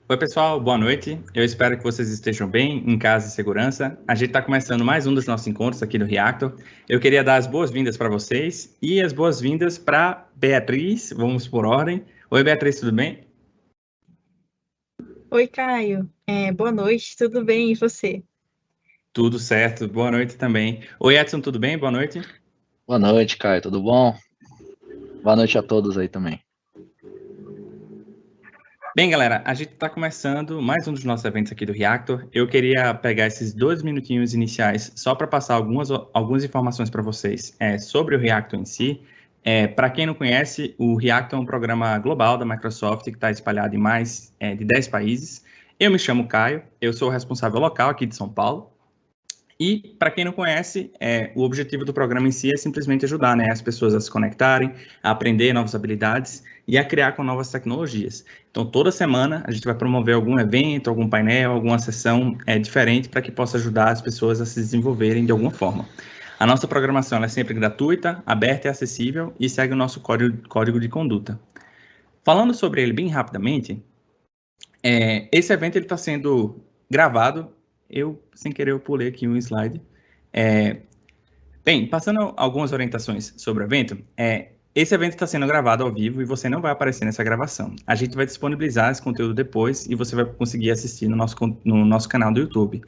Oi, pessoal, boa noite. Eu espero que vocês estejam bem, em casa e segurança. A gente está começando mais um dos nossos encontros aqui no Reactor. Eu queria dar as boas-vindas para vocês e as boas-vindas para Beatriz. Vamos por ordem. Oi, Beatriz, tudo bem? Oi, Caio. Boa noite, tudo bem? E você? Tudo certo. Boa noite também. Oi, Edson, tudo bem? Boa noite. Boa noite, Caio, tudo bom? Boa noite a todos aí também. Bem, galera, a gente está começando mais um dos nossos eventos aqui do Reactor. Eu queria pegar esses 2 minutinhos iniciais só para passar algumas informações para vocês sobre o Reactor em si. Para quem não conhece, o Reactor é um programa global da Microsoft que está espalhado em mais de 10 países. Eu me chamo Caio, eu sou o responsável local aqui de São Paulo. E, para quem não conhece, o objetivo do programa em si é simplesmente ajudar, né, as pessoas a se conectarem, a aprender novas habilidades e a criar com novas tecnologias. Então, toda semana a gente vai promover algum evento, algum painel, alguma sessão diferente para que possa ajudar as pessoas a se desenvolverem de alguma forma. A nossa programação é sempre gratuita, aberta e acessível e segue o nosso código de conduta. Falando sobre ele bem rapidamente, esse evento está sendo gravado. Eu, sem querer, eu pulei aqui um slide. Bem, passando algumas orientações sobre o evento, esse evento está sendo gravado ao vivo e você não vai aparecer nessa gravação. A gente vai disponibilizar esse conteúdo depois e você vai conseguir assistir no nosso canal do YouTube.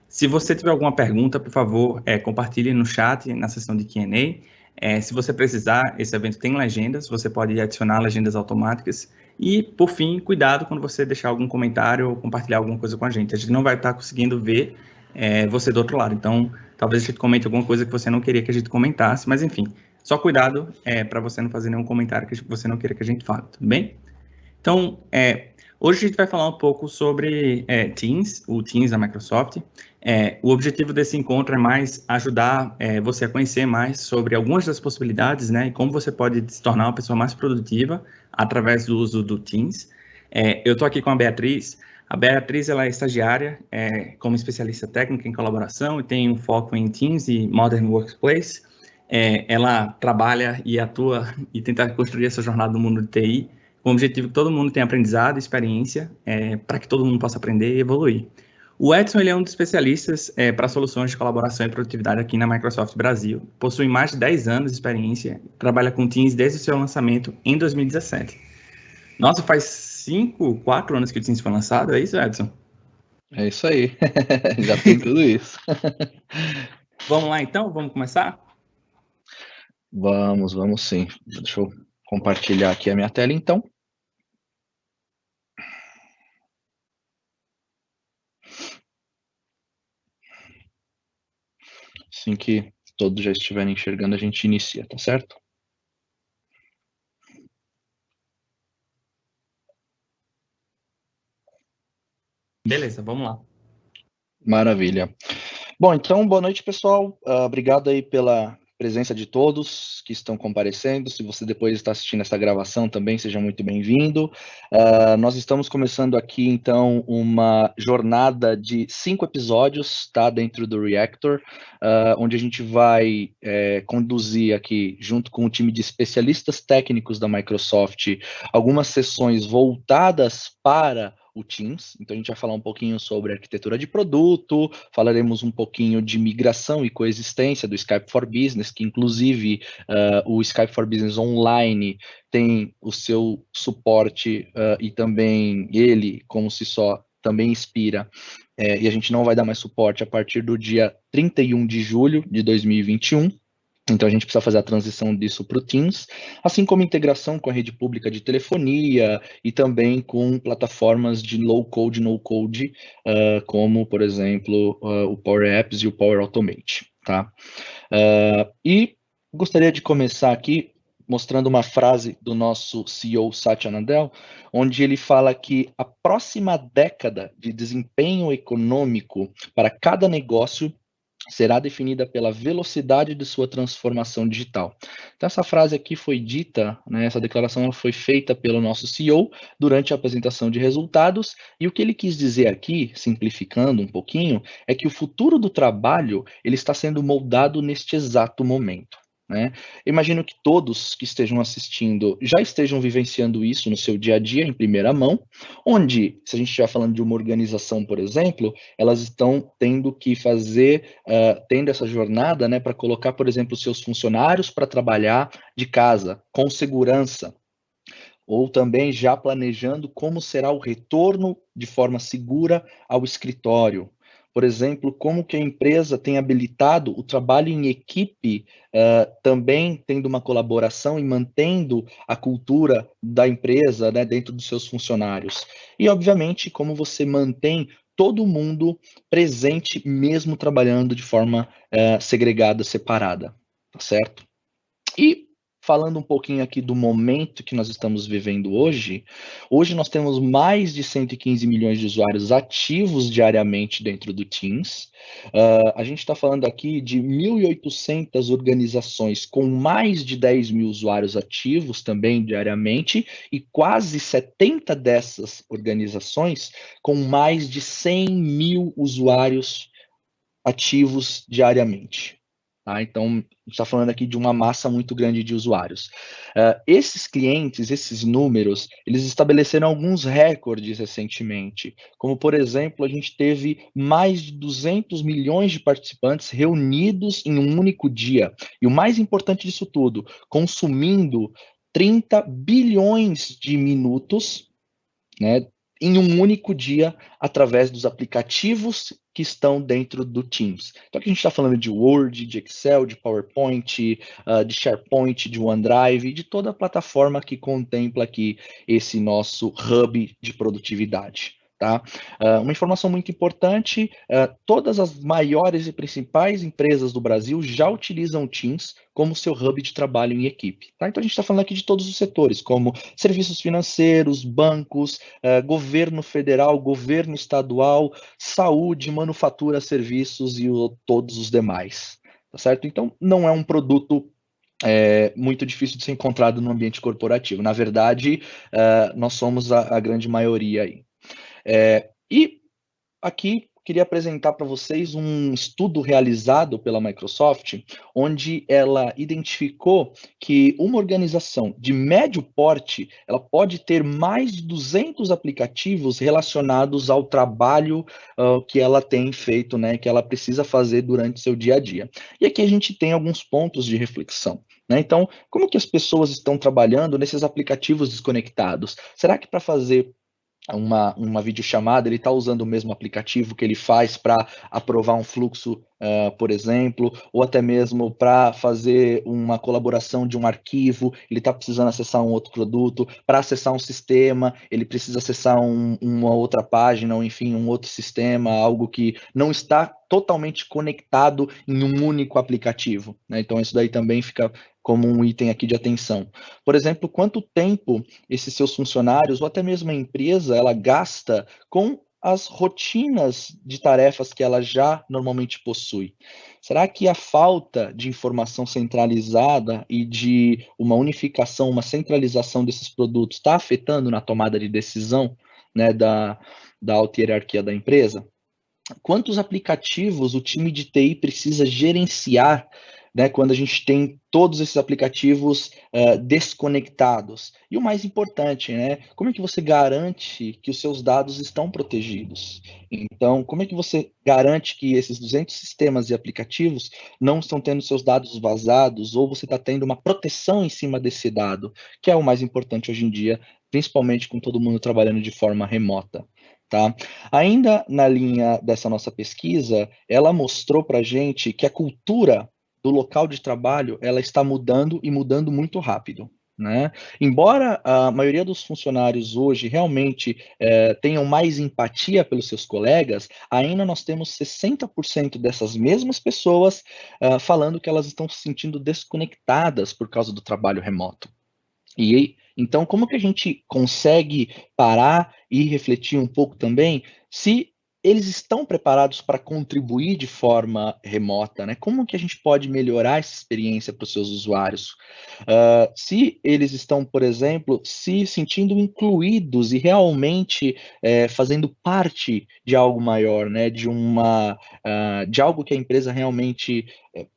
Se você tiver alguma pergunta, por favor, compartilhe no chat, na seção de Q&A. Se você precisar, esse evento tem legendas, você pode adicionar legendas automáticas. E, por fim, cuidado quando você deixar algum comentário ou compartilhar alguma coisa com a gente. A gente não vai estar conseguindo ver você do outro lado. Então, talvez a gente comente alguma coisa que você não queria que a gente comentasse, mas enfim, só cuidado para você não fazer nenhum comentário que você não queira que a gente fale, tudo bem? Então, hoje a gente vai falar um pouco sobre Teams, o Teams da Microsoft. O objetivo desse encontro é mais ajudar você a conhecer mais sobre algumas das possibilidades, né, e como você pode se tornar uma pessoa mais produtiva através do uso do Teams. Eu estou aqui com a Beatriz. A Beatriz ela é estagiária como especialista técnica em colaboração e tem um foco em Teams e Modern Workplace. Ela trabalha e atua e tenta construir essa jornada no mundo de TI com o objetivo que todo mundo tenha aprendizado e experiência para que todo mundo possa aprender e evoluir. O Edson ele é um dos especialistas para soluções de colaboração e produtividade aqui na Microsoft Brasil. Possui mais de 10 anos de experiência, trabalha com Teams desde o seu lançamento em 2017. Nossa, faz 4 anos que o Teams foi lançado, é isso, Edson? É isso aí, já tem tudo isso. Vamos lá então? Vamos começar? Vamos sim. Deixa eu compartilhar aqui a minha tela então. Assim que todos já estiverem enxergando, a gente inicia, tá certo? Beleza, vamos lá. Maravilha. Bom, então, boa noite, pessoal. Obrigado aí pela presença de todos que estão comparecendo. Se você depois está assistindo essa gravação também, seja muito bem-vindo. Nós estamos começando aqui, então, uma jornada de 5 episódios, tá, dentro do Reactor, onde a gente vai conduzir aqui, junto com o time de especialistas técnicos da Microsoft, algumas sessões voltadas para o Teams. Então a gente vai falar um pouquinho sobre arquitetura de produto, falaremos um pouquinho de migração e coexistência do Skype for Business, que inclusive o Skype for Business Online tem o seu suporte e também ele, como se só, também expira. E a gente não vai dar mais suporte a partir do dia 31 de julho de 2021. Então a gente precisa fazer a transição disso para o Teams, assim como integração com a rede pública de telefonia e também com plataformas de low-code, no-code, como, por exemplo, o Power Apps e o Power Automate. Tá? E gostaria de começar aqui mostrando uma frase do nosso CEO Satya Nadella, onde ele fala que a próxima década de desempenho econômico para cada negócio será definida pela velocidade de sua transformação digital. Então, essa frase aqui foi dita, né, essa declaração foi feita pelo nosso CEO durante a apresentação de resultados, e o que ele quis dizer aqui, simplificando um pouquinho, é que o futuro do trabalho ele está sendo moldado neste exato momento. né? Imagino que todos que estejam assistindo já estejam vivenciando isso no seu dia a dia, em primeira mão, onde, se a gente estiver falando de uma organização, por exemplo, elas estão tendo que fazer, tendo essa jornada, né, para colocar, por exemplo, os seus funcionários para trabalhar de casa, com segurança, ou também já planejando como será o retorno de forma segura ao escritório. Por exemplo, como que a empresa tem habilitado o trabalho em equipe, também tendo uma colaboração e mantendo a cultura da empresa, né, dentro dos seus funcionários. E, obviamente, como você mantém todo mundo presente, mesmo trabalhando de forma segregada, separada, tá certo? E falando um pouquinho aqui do momento que nós estamos vivendo hoje, hoje nós temos mais de 115 milhões de usuários ativos diariamente dentro do Teams. A gente está falando aqui de 1.800 organizações com mais de 10 mil usuários ativos também diariamente, e quase 70 dessas organizações com mais de 100 mil usuários ativos diariamente. Tá? Então, a gente está falando aqui de uma massa muito grande de usuários. Esses clientes, esses números, eles estabeleceram alguns recordes recentemente, como, por exemplo, a gente teve mais de 200 milhões de participantes reunidos em um único dia. E o mais importante disso tudo, consumindo 30 bilhões de minutos, né, em um único dia, através dos aplicativos que estão dentro do Teams. Então, aqui a gente está falando de Word, de Excel, de PowerPoint, de SharePoint, de OneDrive, de toda a plataforma que contempla aqui esse nosso hub de produtividade. Tá? Uma informação muito importante, todas as maiores e principais empresas do Brasil já utilizam o Teams como seu hub de trabalho em equipe. Tá? Então a gente está falando aqui de todos os setores, como serviços financeiros, bancos, governo federal, governo estadual, saúde, manufatura, serviços e todos os demais. Tá certo? Então não é um produto muito difícil de ser encontrado no ambiente corporativo. Na verdade, nós somos a grande maioria aí. E aqui queria apresentar para vocês um estudo realizado pela Microsoft, onde ela identificou que uma organização de médio porte, ela pode ter mais de 200 aplicativos relacionados ao trabalho que ela tem feito, né, que ela precisa fazer durante seu dia a dia. E aqui a gente tem alguns pontos de reflexão. Né? Então, como que as pessoas estão trabalhando nesses aplicativos desconectados? Será que para fazer uma videochamada, ele está usando o mesmo aplicativo que ele faz para aprovar um fluxo, por exemplo, ou até mesmo para fazer uma colaboração de um arquivo, ele está precisando acessar um outro produto, para acessar um sistema, ele precisa acessar uma outra página, ou enfim, um outro sistema, algo que não está totalmente conectado em um único aplicativo. Né? Então, isso daí também fica como um item aqui de atenção. Por exemplo, quanto tempo esses seus funcionários, ou até mesmo a empresa, ela gasta com as rotinas de tarefas que ela já normalmente possui. Será que a falta de informação centralizada e de uma unificação, uma centralização desses produtos está afetando na tomada de decisão, né, da alta hierarquia da empresa? Quantos aplicativos o time de TI precisa gerenciar, né, quando a gente tem todos esses aplicativos desconectados? E o mais importante, né, como é que você garante que os seus dados estão protegidos? Então, como é que você garante que esses 200 sistemas e aplicativos não estão tendo seus dados vazados, ou você está tendo uma proteção em cima desse dado, que é o mais importante hoje em dia, principalmente com todo mundo trabalhando de forma remota. Tá? Ainda na linha dessa nossa pesquisa, ela mostrou para a gente que a cultura do local de trabalho ela está mudando e mudando muito rápido. Né? Embora a maioria dos funcionários hoje realmente tenham mais empatia pelos seus colegas, ainda nós temos 60% dessas mesmas pessoas falando que elas estão se sentindo desconectadas por causa do trabalho remoto. E então, como que a gente consegue parar e refletir um pouco também se eles estão preparados para contribuir de forma remota, né? Como que a gente pode melhorar essa experiência para os seus usuários? Se eles estão, por exemplo, se sentindo incluídos e realmente fazendo parte de algo maior, né? De algo que a empresa realmente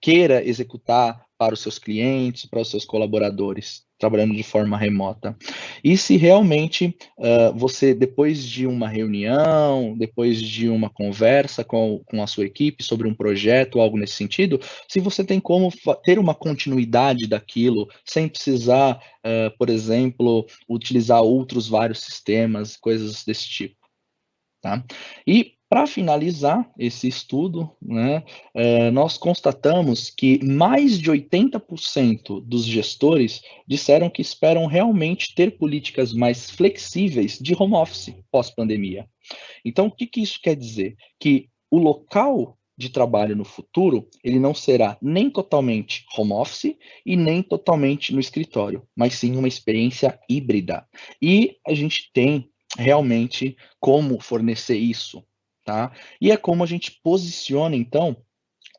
queira executar para os seus clientes, para os seus colaboradores, trabalhando de forma remota. E se realmente você, depois de uma reunião, depois de uma conversa com a sua equipe sobre um projeto, algo nesse sentido, se você tem como ter uma continuidade daquilo, sem precisar, por exemplo, utilizar outros vários sistemas, coisas desse tipo. Tá? E para finalizar esse estudo, né, nós constatamos que mais de 80% dos gestores disseram que esperam realmente ter políticas mais flexíveis de home office pós-pandemia. Então, o que isso quer dizer? Que o local de trabalho no futuro, ele não será nem totalmente home office e nem totalmente no escritório, mas sim uma experiência híbrida. E a gente tem realmente como fornecer isso, tá? E é como a gente posiciona, então,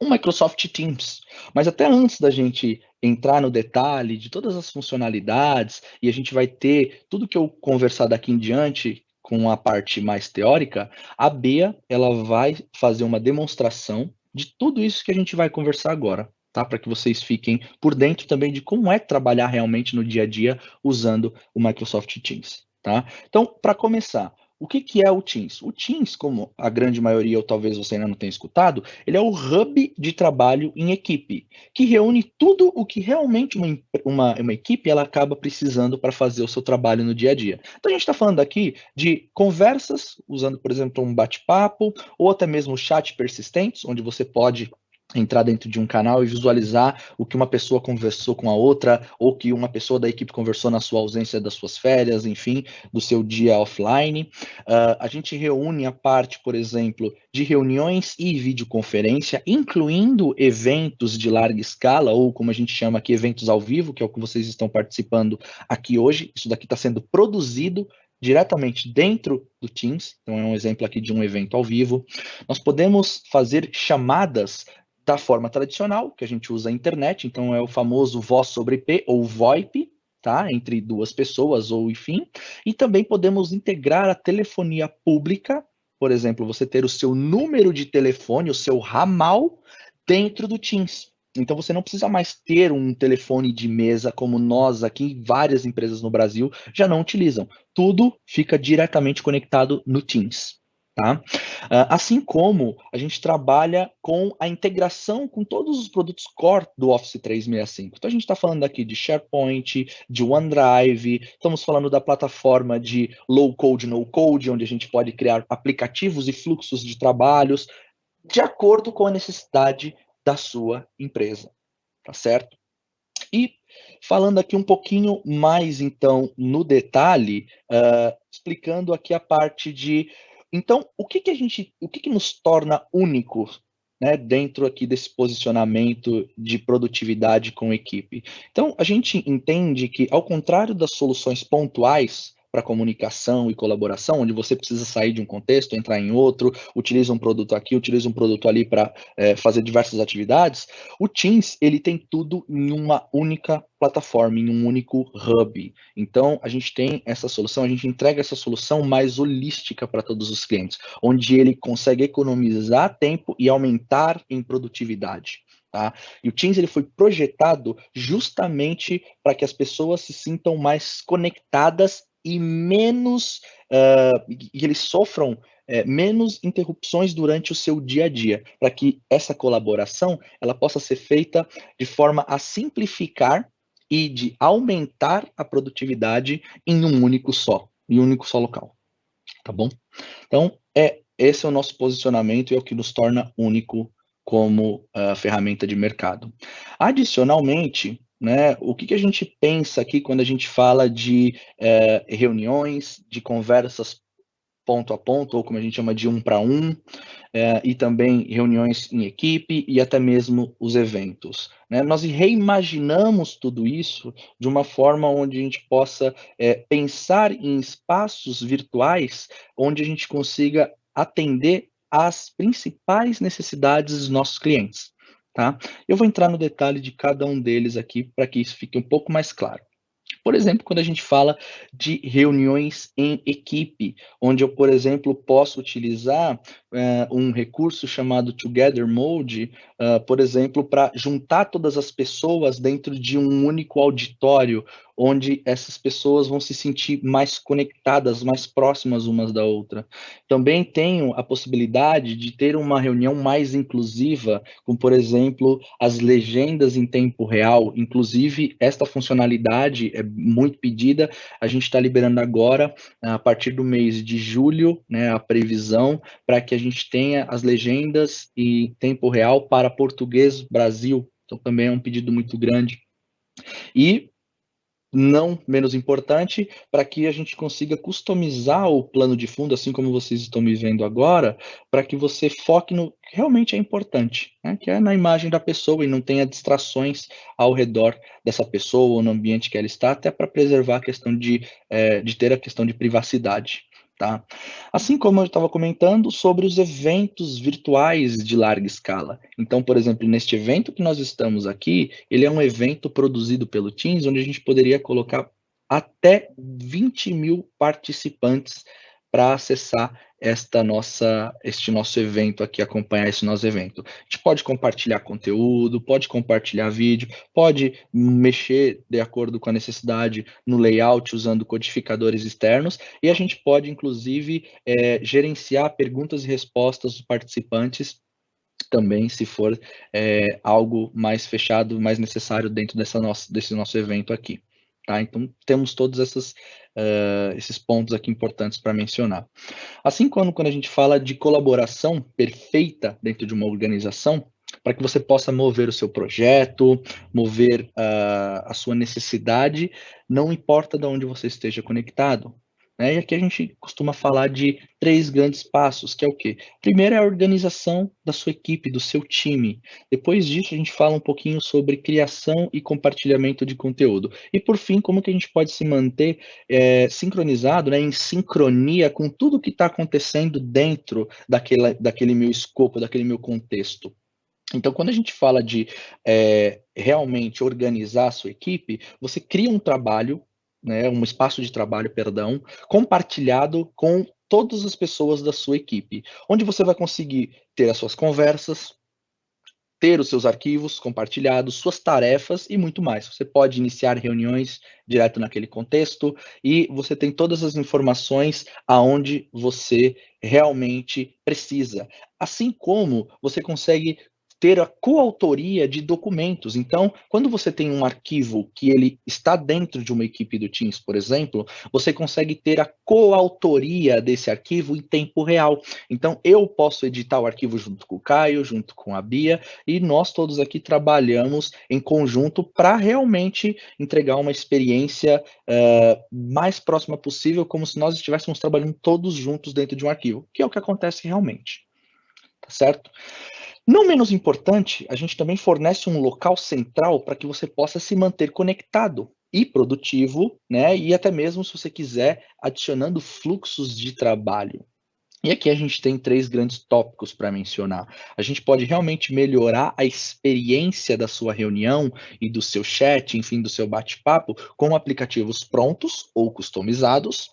o Microsoft Teams. Mas até antes da gente entrar no detalhe de todas as funcionalidades, e a gente vai ter tudo que eu conversar daqui em diante com a parte mais teórica, a Bea, ela vai fazer uma demonstração de tudo isso que a gente vai conversar agora, tá? Para que vocês fiquem por dentro também de como é trabalhar realmente no dia a dia usando o Microsoft Teams, tá? Então, para começar, o que é o Teams? O Teams, como a grande maioria, ou talvez você ainda não tenha escutado, ele é o hub de trabalho em equipe, que reúne tudo o que realmente uma equipe ela acaba precisando para fazer o seu trabalho no dia a dia. Então a gente está falando aqui de conversas, usando, por exemplo, um bate-papo, ou até mesmo chat persistentes, onde você pode entrar dentro de um canal e visualizar o que uma pessoa conversou com a outra, ou que uma pessoa da equipe conversou na sua ausência das suas férias, enfim, do seu dia offline. A gente reúne a parte, por exemplo, de reuniões e videoconferência, incluindo eventos de larga escala, ou como a gente chama aqui, eventos ao vivo, que é o que vocês estão participando aqui hoje. Isso daqui está sendo produzido diretamente dentro do Teams, então é um exemplo aqui de um evento ao vivo. Nós podemos fazer chamadas da forma tradicional, que a gente usa a internet, então é o famoso voz sobre IP ou VoIP, tá? Entre duas pessoas ou enfim. E também podemos integrar a telefonia pública, por exemplo, você ter o seu número de telefone, o seu ramal, dentro do Teams. Então você não precisa mais ter um telefone de mesa como nós aqui, várias empresas no Brasil já não utilizam. Tudo fica diretamente conectado no Teams. Tá? Assim como a gente trabalha com a integração com todos os produtos core do Office 365. Então a gente está falando aqui de SharePoint, de OneDrive, estamos falando da plataforma de low code, no code, onde a gente pode criar aplicativos e fluxos de trabalhos de acordo com a necessidade da sua empresa, tá certo? E falando aqui um pouquinho mais, então, no detalhe, explicando aqui a parte de, então, o que nos torna únicos, né, dentro aqui desse posicionamento de produtividade com equipe? Então, a gente entende que, ao contrário das soluções pontuais para comunicação e colaboração, onde você precisa sair de um contexto, entrar em outro, utiliza um produto aqui, utiliza um produto ali para fazer diversas atividades, o Teams ele tem tudo em uma única plataforma, em um único hub. Então, a gente tem essa solução, a gente entrega essa solução mais holística para todos os clientes, onde ele consegue economizar tempo e aumentar em produtividade. Tá? E o Teams ele foi projetado justamente para que as pessoas se sintam mais conectadas e menos que eles sofram menos interrupções durante o seu dia a dia, para que essa colaboração ela possa ser feita de forma a simplificar e de aumentar a produtividade em um único só local, tá bom? Então, esse é o nosso posicionamento e é o que nos torna único como ferramenta de mercado. Adicionalmente, né, o que a gente pensa aqui quando a gente fala de reuniões, de conversas ponto a ponto, ou como a gente chama de 1 para 1, e também reuniões em equipe e até mesmo os eventos, né? Nós reimaginamos tudo isso de uma forma onde a gente possa pensar em espaços virtuais onde a gente consiga atender às principais necessidades dos nossos clientes, tá? Eu vou entrar no detalhe de cada um deles aqui para que isso fique um pouco mais claro. Por exemplo, quando a gente fala de reuniões em equipe, onde eu, por exemplo, posso utilizar um recurso chamado Together Mode, por exemplo, para juntar todas as pessoas dentro de um único auditório, onde essas pessoas vão se sentir mais conectadas, mais próximas umas da outra. Também tenho a possibilidade de ter uma reunião mais inclusiva, como, por exemplo, as legendas em tempo real. Inclusive, esta funcionalidade é muito pedida. A gente está liberando agora, a partir do mês de julho, né, a previsão para que a gente tenha as legendas em tempo real para português Brasil. Então, também é um pedido muito grande. E não menos importante, para que a gente consiga customizar o plano de fundo, assim como vocês estão me vendo agora, para que você foque no que realmente é importante, né? Que é na imagem da pessoa e não tenha distrações ao redor dessa pessoa ou no ambiente que ela está, até para preservar a questão de ter a questão de privacidade. Tá? Assim como eu estava comentando sobre os eventos virtuais de larga escala. Então, por exemplo, neste evento que nós estamos aqui, ele é um evento produzido pelo Teams, onde a gente poderia colocar até 20 mil participantes para acessar este nosso evento aqui, acompanhar esse nosso evento. A gente pode compartilhar conteúdo, pode compartilhar vídeo, pode mexer de acordo com a necessidade no layout usando codificadores externos, e a gente pode, inclusive, gerenciar perguntas e respostas dos participantes também, se for algo mais fechado, mais necessário dentro desse nosso evento aqui. Tá? Então, temos todos esses pontos aqui importantes para mencionar. Assim, quando a gente fala de colaboração perfeita dentro de uma organização, para que você possa mover o seu projeto, mover a sua necessidade, não importa de onde você esteja conectado. Né? E aqui a gente costuma falar de 3 grandes passos, que é o quê? Primeiro é a organização da sua equipe, do seu time. Depois disso, a gente fala um pouquinho sobre criação e compartilhamento de conteúdo. E por fim, como que a gente pode se manter sincronizado, né, em sincronia com tudo que está acontecendo dentro daquele meu escopo, daquele meu contexto. Então, quando a gente fala de realmente organizar a sua equipe, você cria um trabalho, né, um espaço de trabalho, perdão, compartilhado com todas as pessoas da sua equipe, onde você vai conseguir ter as suas conversas, ter os seus arquivos compartilhados, suas tarefas e muito mais. Você pode iniciar reuniões direto naquele contexto e você tem todas as informações aonde você realmente precisa. Assim como você consegue ter a coautoria de documentos. Então, quando você tem um arquivo que ele está dentro de uma equipe do Teams, por exemplo, você consegue ter a coautoria desse arquivo em tempo real. Então, eu posso editar o arquivo junto com o Caio, junto com a Bia, e nós todos aqui trabalhamos em conjunto para realmente entregar uma experiência mais próxima possível, como se nós estivéssemos trabalhando todos juntos dentro de um arquivo, que é o que acontece realmente. Tá certo? Não menos importante, a gente também fornece um local central para que você possa se manter conectado e produtivo, né? E até mesmo, se você quiser, adicionando fluxos de trabalho. E aqui a gente tem 3 grandes tópicos para mencionar. A gente pode realmente melhorar a experiência da sua reunião e do seu chat, enfim, do seu bate-papo, com aplicativos prontos ou customizados.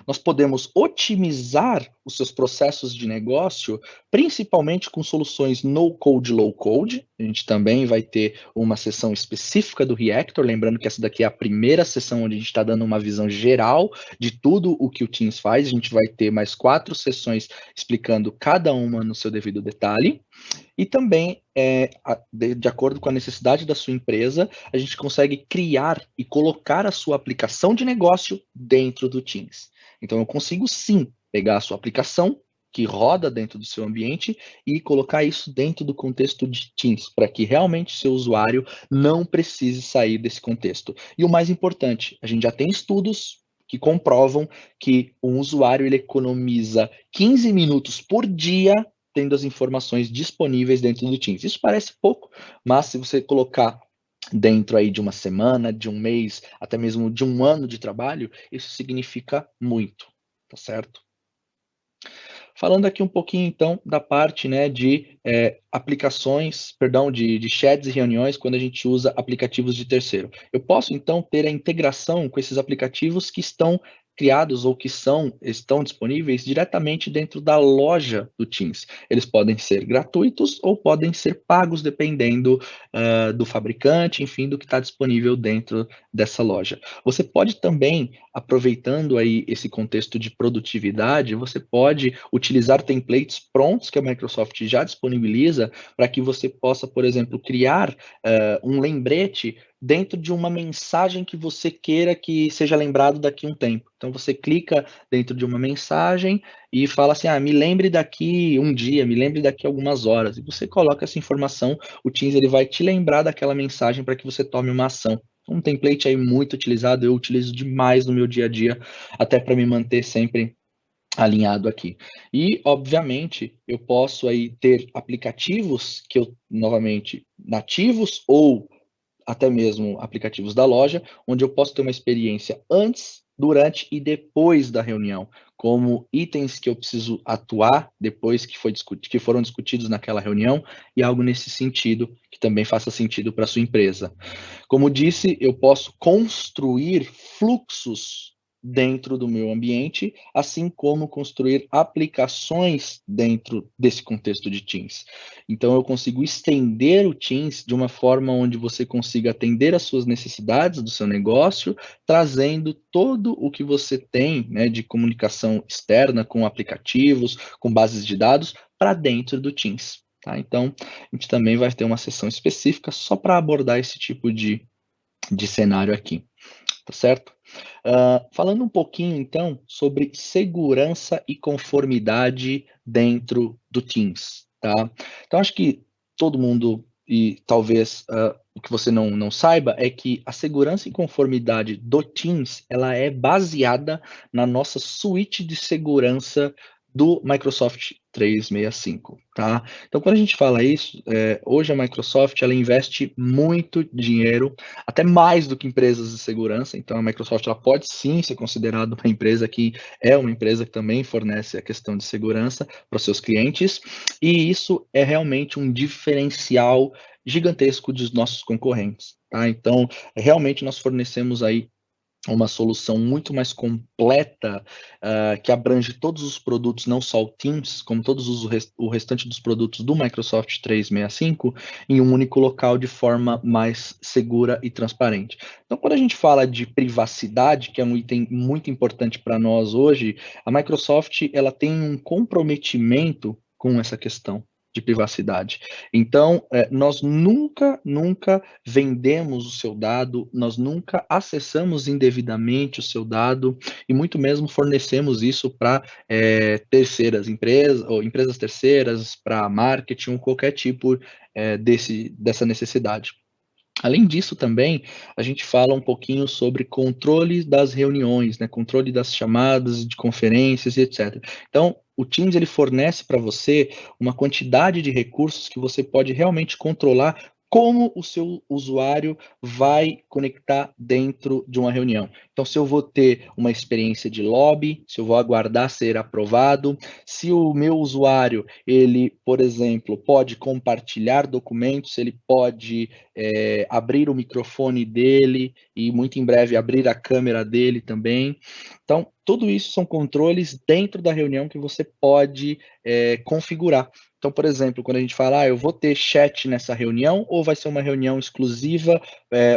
Nós podemos otimizar os seus processos de negócio, principalmente com soluções no-code, low-code. A gente também vai ter uma sessão específica do Reactor, lembrando que essa daqui é a primeira sessão onde a gente está dando uma visão geral de tudo o que o Teams faz. A gente vai ter mais 4 sessões explicando cada uma no seu devido detalhe. E também, de acordo com a necessidade da sua empresa, a gente consegue criar e colocar a sua aplicação de negócio dentro do Teams. Então, eu consigo sim pegar a sua aplicação que roda dentro do seu ambiente e colocar isso dentro do contexto de Teams, para que realmente seu usuário não precise sair desse contexto. E o mais importante, a gente já tem estudos que comprovam que um usuário ele economiza 15 minutos por dia tendo as informações disponíveis dentro do Teams. Isso parece pouco, mas se você colocar dentro aí de uma semana, de um mês, até mesmo de um ano de trabalho, isso significa muito, tá certo? Falando aqui um pouquinho, então, da parte, né, de aplicações, perdão, de chats e reuniões quando a gente usa aplicativos de terceiro. Eu posso, então, ter a integração com esses aplicativos que estão criados ou que estão disponíveis diretamente dentro da loja do Teams. Eles podem ser gratuitos ou podem ser pagos, dependendo do fabricante, enfim, do que está disponível dentro dessa loja. Você pode também, aproveitando aí esse contexto de produtividade, você pode utilizar templates prontos que a Microsoft já disponibiliza para que você possa, por exemplo, criar um lembrete dentro de uma mensagem que você queira que seja lembrado daqui a um tempo. Então você clica dentro de uma mensagem e fala assim, me lembre daqui um dia, me lembre daqui algumas horas. E você coloca essa informação, o Teams ele vai te lembrar daquela mensagem para que você tome uma ação. Um template aí muito utilizado, eu utilizo demais no meu dia a dia, até para me manter sempre alinhado aqui. E, obviamente, eu posso aí ter aplicativos que eu, novamente, nativos ou até mesmo aplicativos da loja, onde eu posso ter uma experiência antes, durante e depois da reunião, como itens que eu preciso atuar depois que foram discutidos naquela reunião e algo nesse sentido que também faça sentido para a sua empresa. Como disse, eu posso construir fluxos dentro do meu ambiente, assim como construir aplicações dentro desse contexto de Teams. Então, eu consigo estender o Teams de uma forma onde você consiga atender às suas necessidades do seu negócio, trazendo todo o que você tem, né, de comunicação externa com aplicativos, com bases de dados, para dentro do Teams. Tá? Então, a gente também vai ter uma sessão específica só para abordar esse tipo de cenário aqui, tá certo? Falando um pouquinho, então, sobre segurança e conformidade dentro do Teams, tá? Então, acho que todo mundo, e talvez o que você não saiba, é que a segurança e conformidade do Teams, ela é baseada na nossa suíte de segurança do Microsoft 365, tá? Então, quando a gente fala isso, hoje a Microsoft, ela investe muito dinheiro, até mais do que empresas de segurança. Então, a Microsoft ela pode sim ser considerada uma empresa que é uma empresa que também fornece a questão de segurança para os seus clientes, e isso é realmente um diferencial gigantesco dos nossos concorrentes, tá? Então, realmente nós fornecemos aí uma solução muito mais completa, que abrange todos os produtos, não só o Teams, como todos o restante dos produtos do Microsoft 365, em um único local de forma mais segura e transparente. Então, quando a gente fala de privacidade, que é um item muito importante para nós hoje, a Microsoft ela tem um comprometimento com essa questão de privacidade. Então, nós nunca vendemos o seu dado, nós nunca acessamos indevidamente o seu dado e muito mesmo fornecemos isso para terceiras empresas ou empresas terceiras, para marketing ou qualquer tipo dessa necessidade. Além disso, também, a gente fala um pouquinho sobre controle das reuniões, né? Controle das chamadas de conferências e etc. Então, o Teams ele fornece para você uma quantidade de recursos que você pode realmente controlar como o seu usuário vai conectar dentro de uma reunião. Então, se eu vou ter uma experiência de lobby, se eu vou aguardar ser aprovado, se o meu usuário, ele, por exemplo, pode compartilhar documentos, ele pode abrir o microfone dele e muito em breve abrir a câmera dele também. Então, tudo isso são controles dentro da reunião que você pode configurar. Então, por exemplo, quando a gente fala, eu vou ter chat nessa reunião ou vai ser uma reunião exclusiva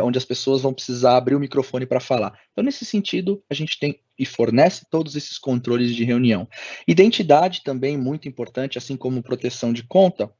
onde as pessoas vão precisar abrir o microfone para falar. Então, nesse sentido, a gente tem e fornece todos esses controles de reunião. Identidade também muito importante, assim como proteção de conta,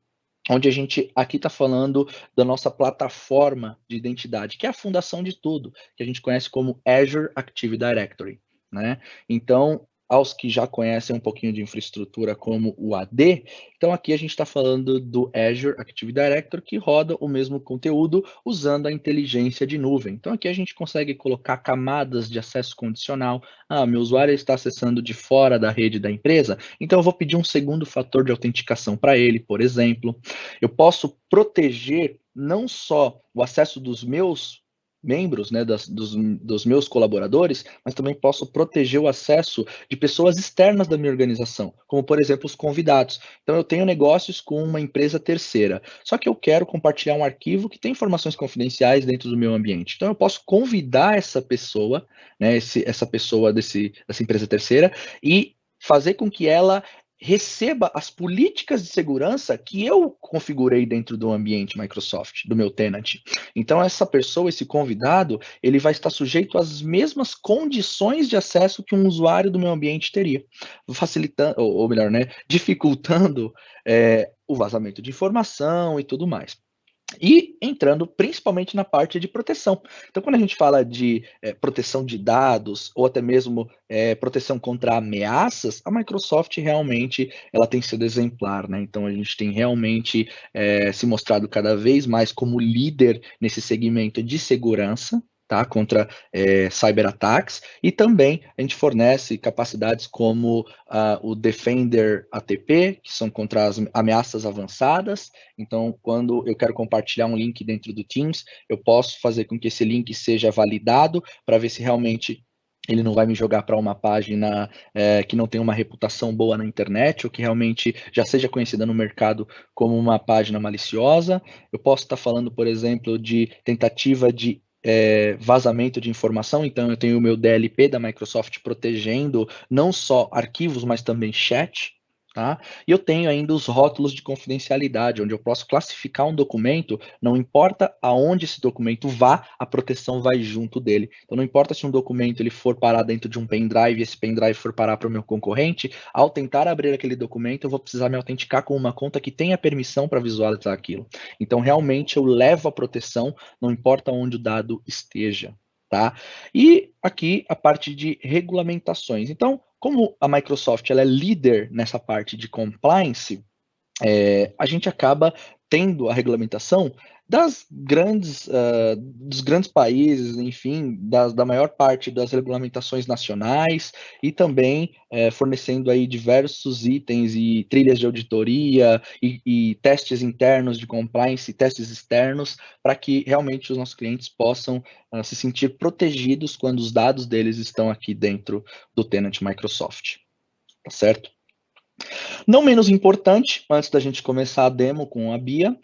onde a gente aqui está falando da nossa plataforma de identidade, que é a fundação de tudo, que a gente conhece como Azure Active Directory, né? Então, aos que já conhecem um pouquinho de infraestrutura como o AD, então aqui a gente está falando do Azure Active Directory, que roda o mesmo conteúdo usando a inteligência de nuvem. Então aqui a gente consegue colocar camadas de acesso condicional. Meu usuário está acessando de fora da rede da empresa, então eu vou pedir um segundo fator de autenticação para ele, por exemplo. Eu posso proteger não só o acesso dos meus membros, né, dos meus colaboradores, mas também posso proteger o acesso de pessoas externas da minha organização, como, por exemplo, os convidados. Então, eu tenho negócios com uma empresa terceira, só que eu quero compartilhar um arquivo que tem informações confidenciais dentro do meu ambiente. Então, eu posso convidar essa pessoa, né, essa pessoa dessa empresa terceira, e fazer com que ela receba as políticas de segurança que eu configurei dentro do ambiente Microsoft, do meu tenant. Então, essa pessoa, esse convidado, ele vai estar sujeito às mesmas condições de acesso que um usuário do meu ambiente teria, facilitando, ou melhor, né, dificultando o vazamento de informação e tudo mais. E entrando principalmente na parte de proteção. Então, quando a gente fala de proteção de dados, ou até mesmo proteção contra ameaças, a Microsoft realmente ela tem sido exemplar, né? Então, a gente tem realmente se mostrado cada vez mais como líder nesse segmento de segurança, tá? Contra cyberataques, e também a gente fornece capacidades como o Defender ATP, que são contra as ameaças avançadas. Então, quando eu quero compartilhar um link dentro do Teams, eu posso fazer com que esse link seja validado para ver se realmente ele não vai me jogar para uma página que não tem uma reputação boa na internet, ou que realmente já seja conhecida no mercado como uma página maliciosa. Eu posso estar falando, por exemplo, de tentativa de vazamento de informação. Então, eu tenho o meu DLP da Microsoft protegendo não só arquivos, mas também chat. Tá? E eu tenho ainda os rótulos de confidencialidade, onde eu posso classificar um documento, não importa aonde esse documento vá, a proteção vai junto dele. Então, não importa se um documento ele for parar dentro de um pendrive e esse pendrive for parar para o meu concorrente, ao tentar abrir aquele documento, eu vou precisar me autenticar com uma conta que tenha permissão para visualizar aquilo. Então, realmente, eu levo a proteção, não importa onde o dado esteja. Tá? E aqui a parte de regulamentações. Então, como a Microsoft ela é líder nessa parte de compliance, a gente acaba tendo a regulamentação dos grandes países, enfim, da maior parte das regulamentações nacionais, e também fornecendo aí diversos itens e trilhas de auditoria e testes internos de compliance e testes externos para que realmente os nossos clientes possam se sentir protegidos quando os dados deles estão aqui dentro do tenant Microsoft, tá certo? Não menos importante, antes da gente começar a demo com a Bia,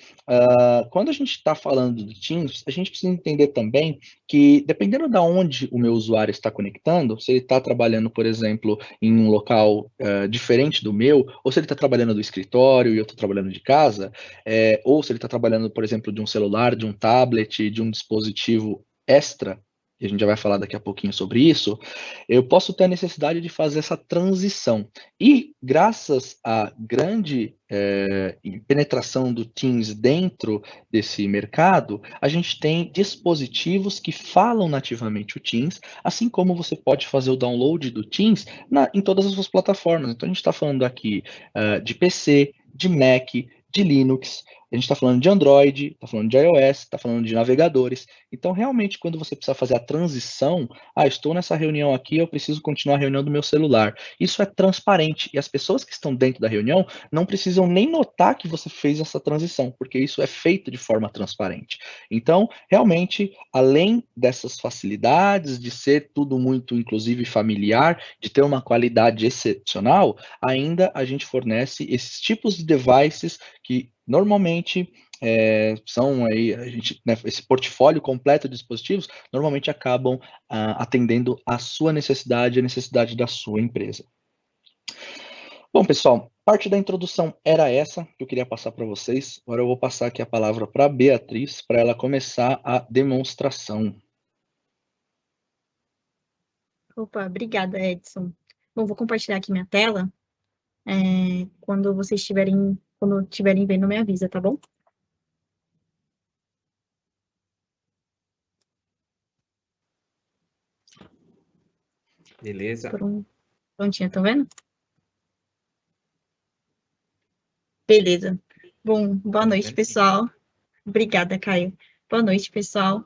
quando a gente está falando do Teams, a gente precisa entender também que, dependendo de onde o meu usuário está conectando, se ele está trabalhando, por exemplo, em um local diferente do meu, ou se ele está trabalhando do escritório e eu estou trabalhando de casa, ou se ele está trabalhando, por exemplo, de um celular, de um tablet, de um dispositivo extra, e a gente já vai falar daqui a pouquinho sobre isso, eu posso ter a necessidade de fazer essa transição. E graças à grande penetração do Teams dentro desse mercado, a gente tem dispositivos que falam nativamente o Teams, assim como você pode fazer o download do Teams em todas as suas plataformas. Então, a gente está falando aqui de PC, de Mac, de Linux, a gente está falando de Android, está falando de iOS, está falando de navegadores. Então, realmente, quando você precisa fazer a transição, estou nessa reunião aqui, eu preciso continuar a reunião do meu celular. Isso é transparente e as pessoas que estão dentro da reunião não precisam nem notar que você fez essa transição, porque isso é feito de forma transparente. Então, realmente, além dessas facilidades de ser tudo muito, inclusive, familiar, de ter uma qualidade excepcional, ainda a gente fornece esses tipos de devices que normalmente são aí, né, esse portfólio completo de dispositivos, normalmente acabam atendendo a sua necessidade, a necessidade da sua empresa. Bom, pessoal, parte da introdução era essa que eu queria passar para vocês. Agora eu vou passar aqui a palavra para a Beatriz, para ela começar a demonstração. Opa, obrigada, Edson. Bom, vou compartilhar aqui minha tela. Quando estiverem vendo, me avisa, tá bom? Beleza. Prontinho, estão vendo? Beleza. Bom, boa noite, pessoal. Obrigada, Caio. Boa noite, pessoal.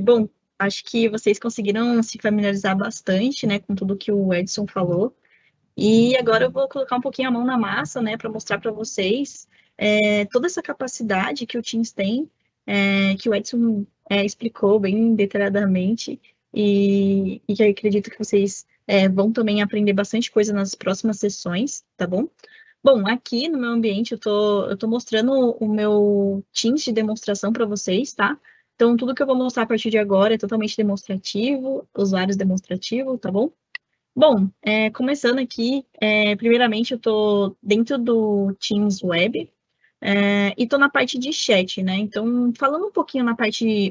Bom, acho que vocês conseguiram se familiarizar bastante, né, com tudo que o Edson falou. E agora eu vou colocar um pouquinho a mão na massa, né, para mostrar para vocês toda essa capacidade que o Teams tem que o Edson explicou bem detalhadamente e que eu acredito que vocês vão também aprender bastante coisa nas próximas sessões, tá bom? Bom, aqui no meu ambiente eu tô mostrando o meu Teams de demonstração para vocês, tá? Então, tudo que eu vou mostrar a partir de agora é totalmente demonstrativo, usuários demonstrativos, tá bom? Bom, começando aqui, primeiramente eu tô dentro do Teams Web, e tô na parte de chat, né? Então, falando um pouquinho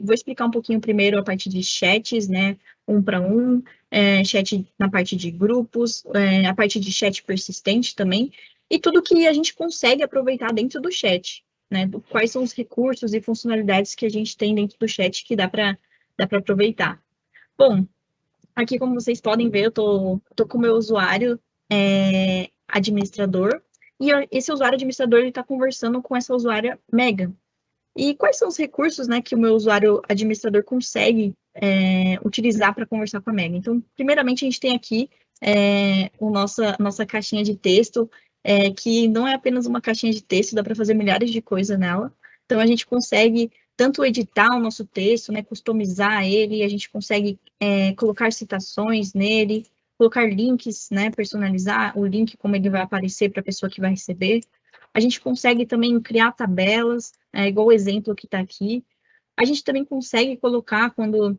vou explicar um pouquinho primeiro a parte de chats, né? Um para um, chat na parte de grupos, a parte de chat persistente também, e tudo que a gente consegue aproveitar dentro do chat, né? Quais são os recursos e funcionalidades que a gente tem dentro do chat que dá para aproveitar. Bom, aqui como vocês podem ver, eu tô com o meu usuário administrador, e esse usuário administrador está conversando com essa usuária Megan. E quais são os recursos, né, que o meu usuário administrador consegue utilizar para conversar com a Megan? Então, primeiramente, a gente tem aqui nossa caixinha de texto, que não é apenas uma caixinha de texto, dá para fazer milhares de coisas nela. Então, a gente consegue tanto editar o nosso texto, né, customizar ele, a gente consegue colocar citações nele, colocar links, né, personalizar o link como ele vai aparecer para a pessoa que vai receber. A gente consegue também criar tabelas, igual o exemplo que está aqui. A gente também consegue colocar, quando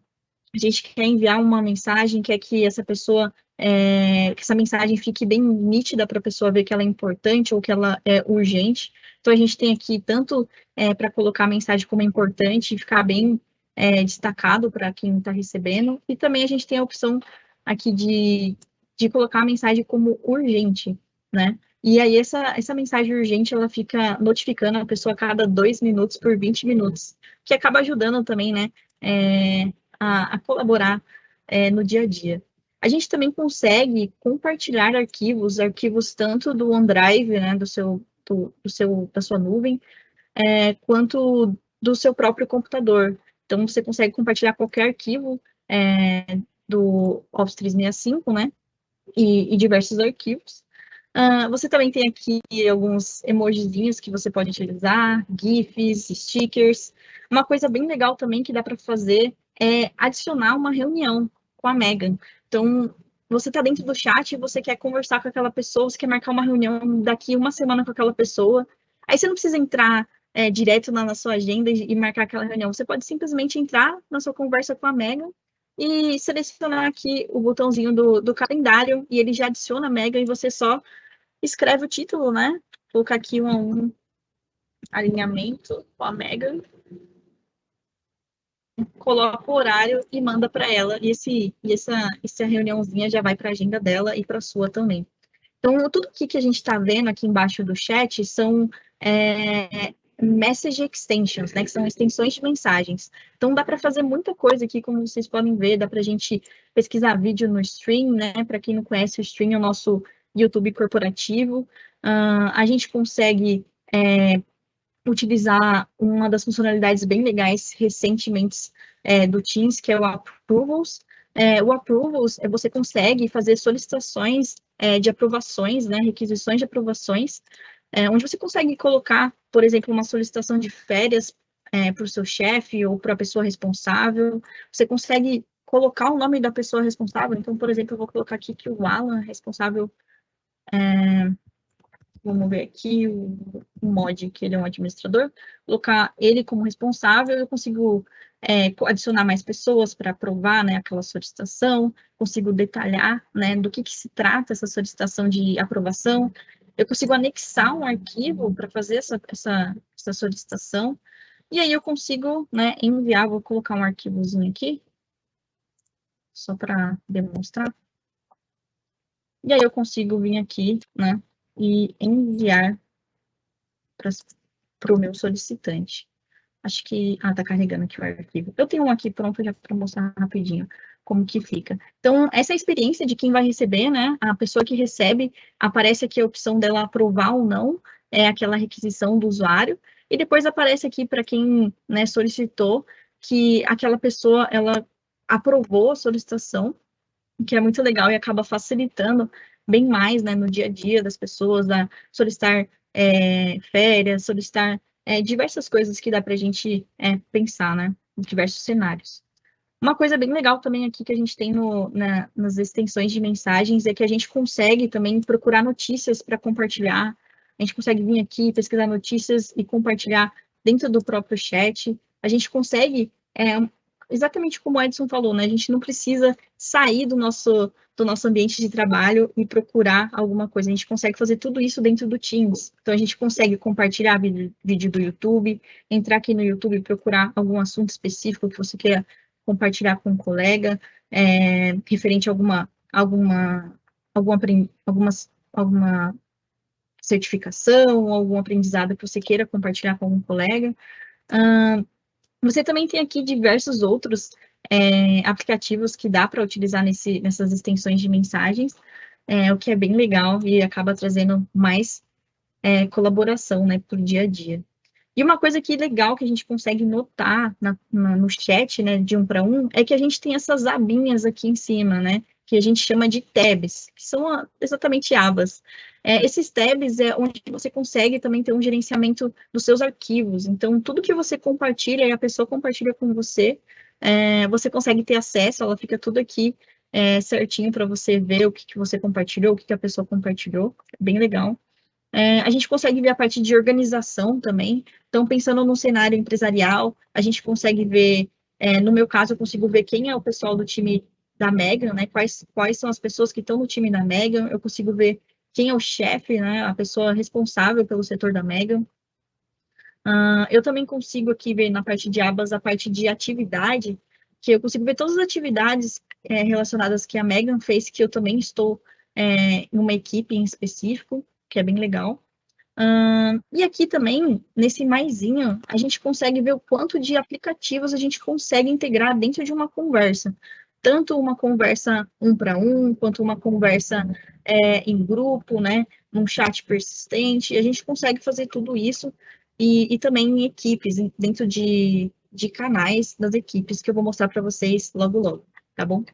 a gente quer enviar uma mensagem, quer que essa pessoa, que essa mensagem fique bem nítida para a pessoa ver que ela é importante ou que ela é urgente. Então, a gente tem aqui tanto para colocar a mensagem como é importante e ficar bem destacado para quem está recebendo, e também a gente tem a opção aqui de colocar a mensagem como urgente, né? E aí, essa mensagem urgente, ela fica notificando a pessoa a cada 2 minutos por 20 minutos, que acaba ajudando também, né, a colaborar no dia a dia. A gente também consegue compartilhar arquivos tanto do OneDrive, né, da sua nuvem, quanto do seu próprio computador. Então, você consegue compartilhar qualquer arquivo do Office 365, né, e diversos arquivos. Você também tem aqui alguns emojizinhos que você pode utilizar, GIFs, stickers. Uma coisa bem legal também que dá para fazer é adicionar uma reunião com a Megan. Então, você está dentro do chat e você quer conversar com aquela pessoa, você quer marcar uma reunião daqui uma semana com aquela pessoa. Aí você não precisa entrar direto na sua agenda e marcar aquela reunião. Você pode simplesmente entrar na sua conversa com a Megan e selecionar aqui o botãozinho do calendário, e ele já adiciona a Megan, e você só escreve o título, né? Vou colocar aqui um alinhamento com a Megan, coloca o horário e manda para ela, e essa reuniãozinha já vai para a agenda dela e para a sua também. Então, tudo que a gente está vendo aqui embaixo do chat são message extensions, né, que são extensões de mensagens. Então, dá para fazer muita coisa aqui, como vocês podem ver, dá para a gente pesquisar vídeo no Stream, né, para quem não conhece, o Stream é o nosso YouTube corporativo. A gente consegue utilizar uma das funcionalidades bem legais recentemente do Teams, que é o Approvals. O Approvals, você consegue fazer solicitações de aprovações, né, requisições de aprovações, onde você consegue colocar, por exemplo, uma solicitação de férias para o seu chefe ou para a pessoa responsável. Você consegue colocar o nome da pessoa responsável. Então, por exemplo, eu vou colocar aqui que o Alan é responsável. Vamos ver aqui o mod, que ele é um administrador, colocar ele como responsável, eu consigo adicionar mais pessoas para aprovar, né, aquela solicitação, consigo detalhar, né, do que se trata essa solicitação de aprovação, eu consigo anexar um arquivo para fazer essa solicitação, e aí eu consigo, né, enviar, vou colocar um arquivozinho aqui, só para demonstrar, e aí eu consigo vir aqui, né, e enviar para o meu solicitante. Acho que... tá carregando aqui o arquivo. Eu tenho um aqui pronto já para mostrar rapidinho como que fica. Então, essa é a experiência de quem vai receber, né? A pessoa que recebe, aparece aqui a opção dela aprovar ou não aquela requisição do usuário, e depois aparece aqui para quem, né, solicitou, que aquela pessoa, ela aprovou a solicitação, que é muito legal e acaba facilitando bem mais, né, no dia a dia das pessoas, solicitar férias, solicitar diversas coisas que dá para a gente pensar, né? Diversos cenários. Uma coisa bem legal também aqui que a gente tem nas extensões de mensagens é que a gente consegue também procurar notícias para compartilhar. A gente consegue vir aqui, pesquisar notícias e compartilhar dentro do próprio chat. A gente consegue, exatamente como o Edson falou, né? A gente não precisa sair do nosso ambiente de trabalho e procurar alguma coisa. A gente consegue fazer tudo isso dentro do Teams. Então, a gente consegue compartilhar vídeo do YouTube, entrar aqui no YouTube e procurar algum assunto específico que você queira compartilhar com um colega, referente a alguma certificação, algum aprendizado que você queira compartilhar com algum colega. Você também tem aqui diversos outros aplicativos que dá para utilizar nessas extensões de mensagens, o que é bem legal e acaba trazendo mais colaboração, né, para o dia a dia. E uma coisa que legal que a gente consegue notar no chat, né, de 1 para 1, é que a gente tem essas abinhas aqui em cima, né, que a gente chama de tabs, que são exatamente abas. Esses tabs é onde você consegue também ter um gerenciamento dos seus arquivos. Então, tudo que você compartilha e a pessoa compartilha com você, você consegue ter acesso, ela fica tudo aqui certinho para você ver o que você compartilhou, o que a pessoa compartilhou. Bem legal. A gente consegue ver a parte de organização também. Então, pensando no cenário empresarial, a gente consegue ver, no meu caso, eu consigo ver quem é o pessoal do time da Megan, né? Quais são as pessoas que estão no time da Megan. Eu consigo ver quem é o chefe, né? A pessoa responsável pelo setor da Megan. Eu também consigo aqui ver na parte de abas a parte de atividade, que eu consigo ver todas as atividades relacionadas que a Megan fez, que eu também estou em uma equipe em específico, que é bem legal. E aqui também, nesse maisinho, a gente consegue ver o quanto de aplicativos a gente consegue integrar dentro de uma conversa. Tanto uma conversa 1 para 1, quanto uma conversa em grupo, né? Num chat persistente. A gente consegue fazer tudo isso e também em equipes, dentro de canais das equipes, que eu vou mostrar para vocês logo, logo, tá bom?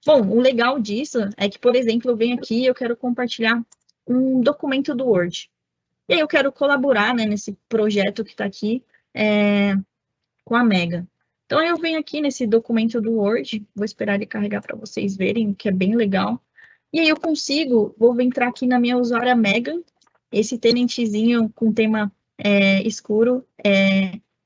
Bom, o legal disso é que, por exemplo, eu venho aqui e eu quero compartilhar um documento do Word. E aí eu quero colaborar, né, nesse projeto que está aqui com a Mega. Então, eu venho aqui nesse documento do Word, vou esperar ele carregar para vocês verem, que é bem legal. E aí eu vou entrar aqui na minha usuária Mega, esse tenentezinho com tema escuro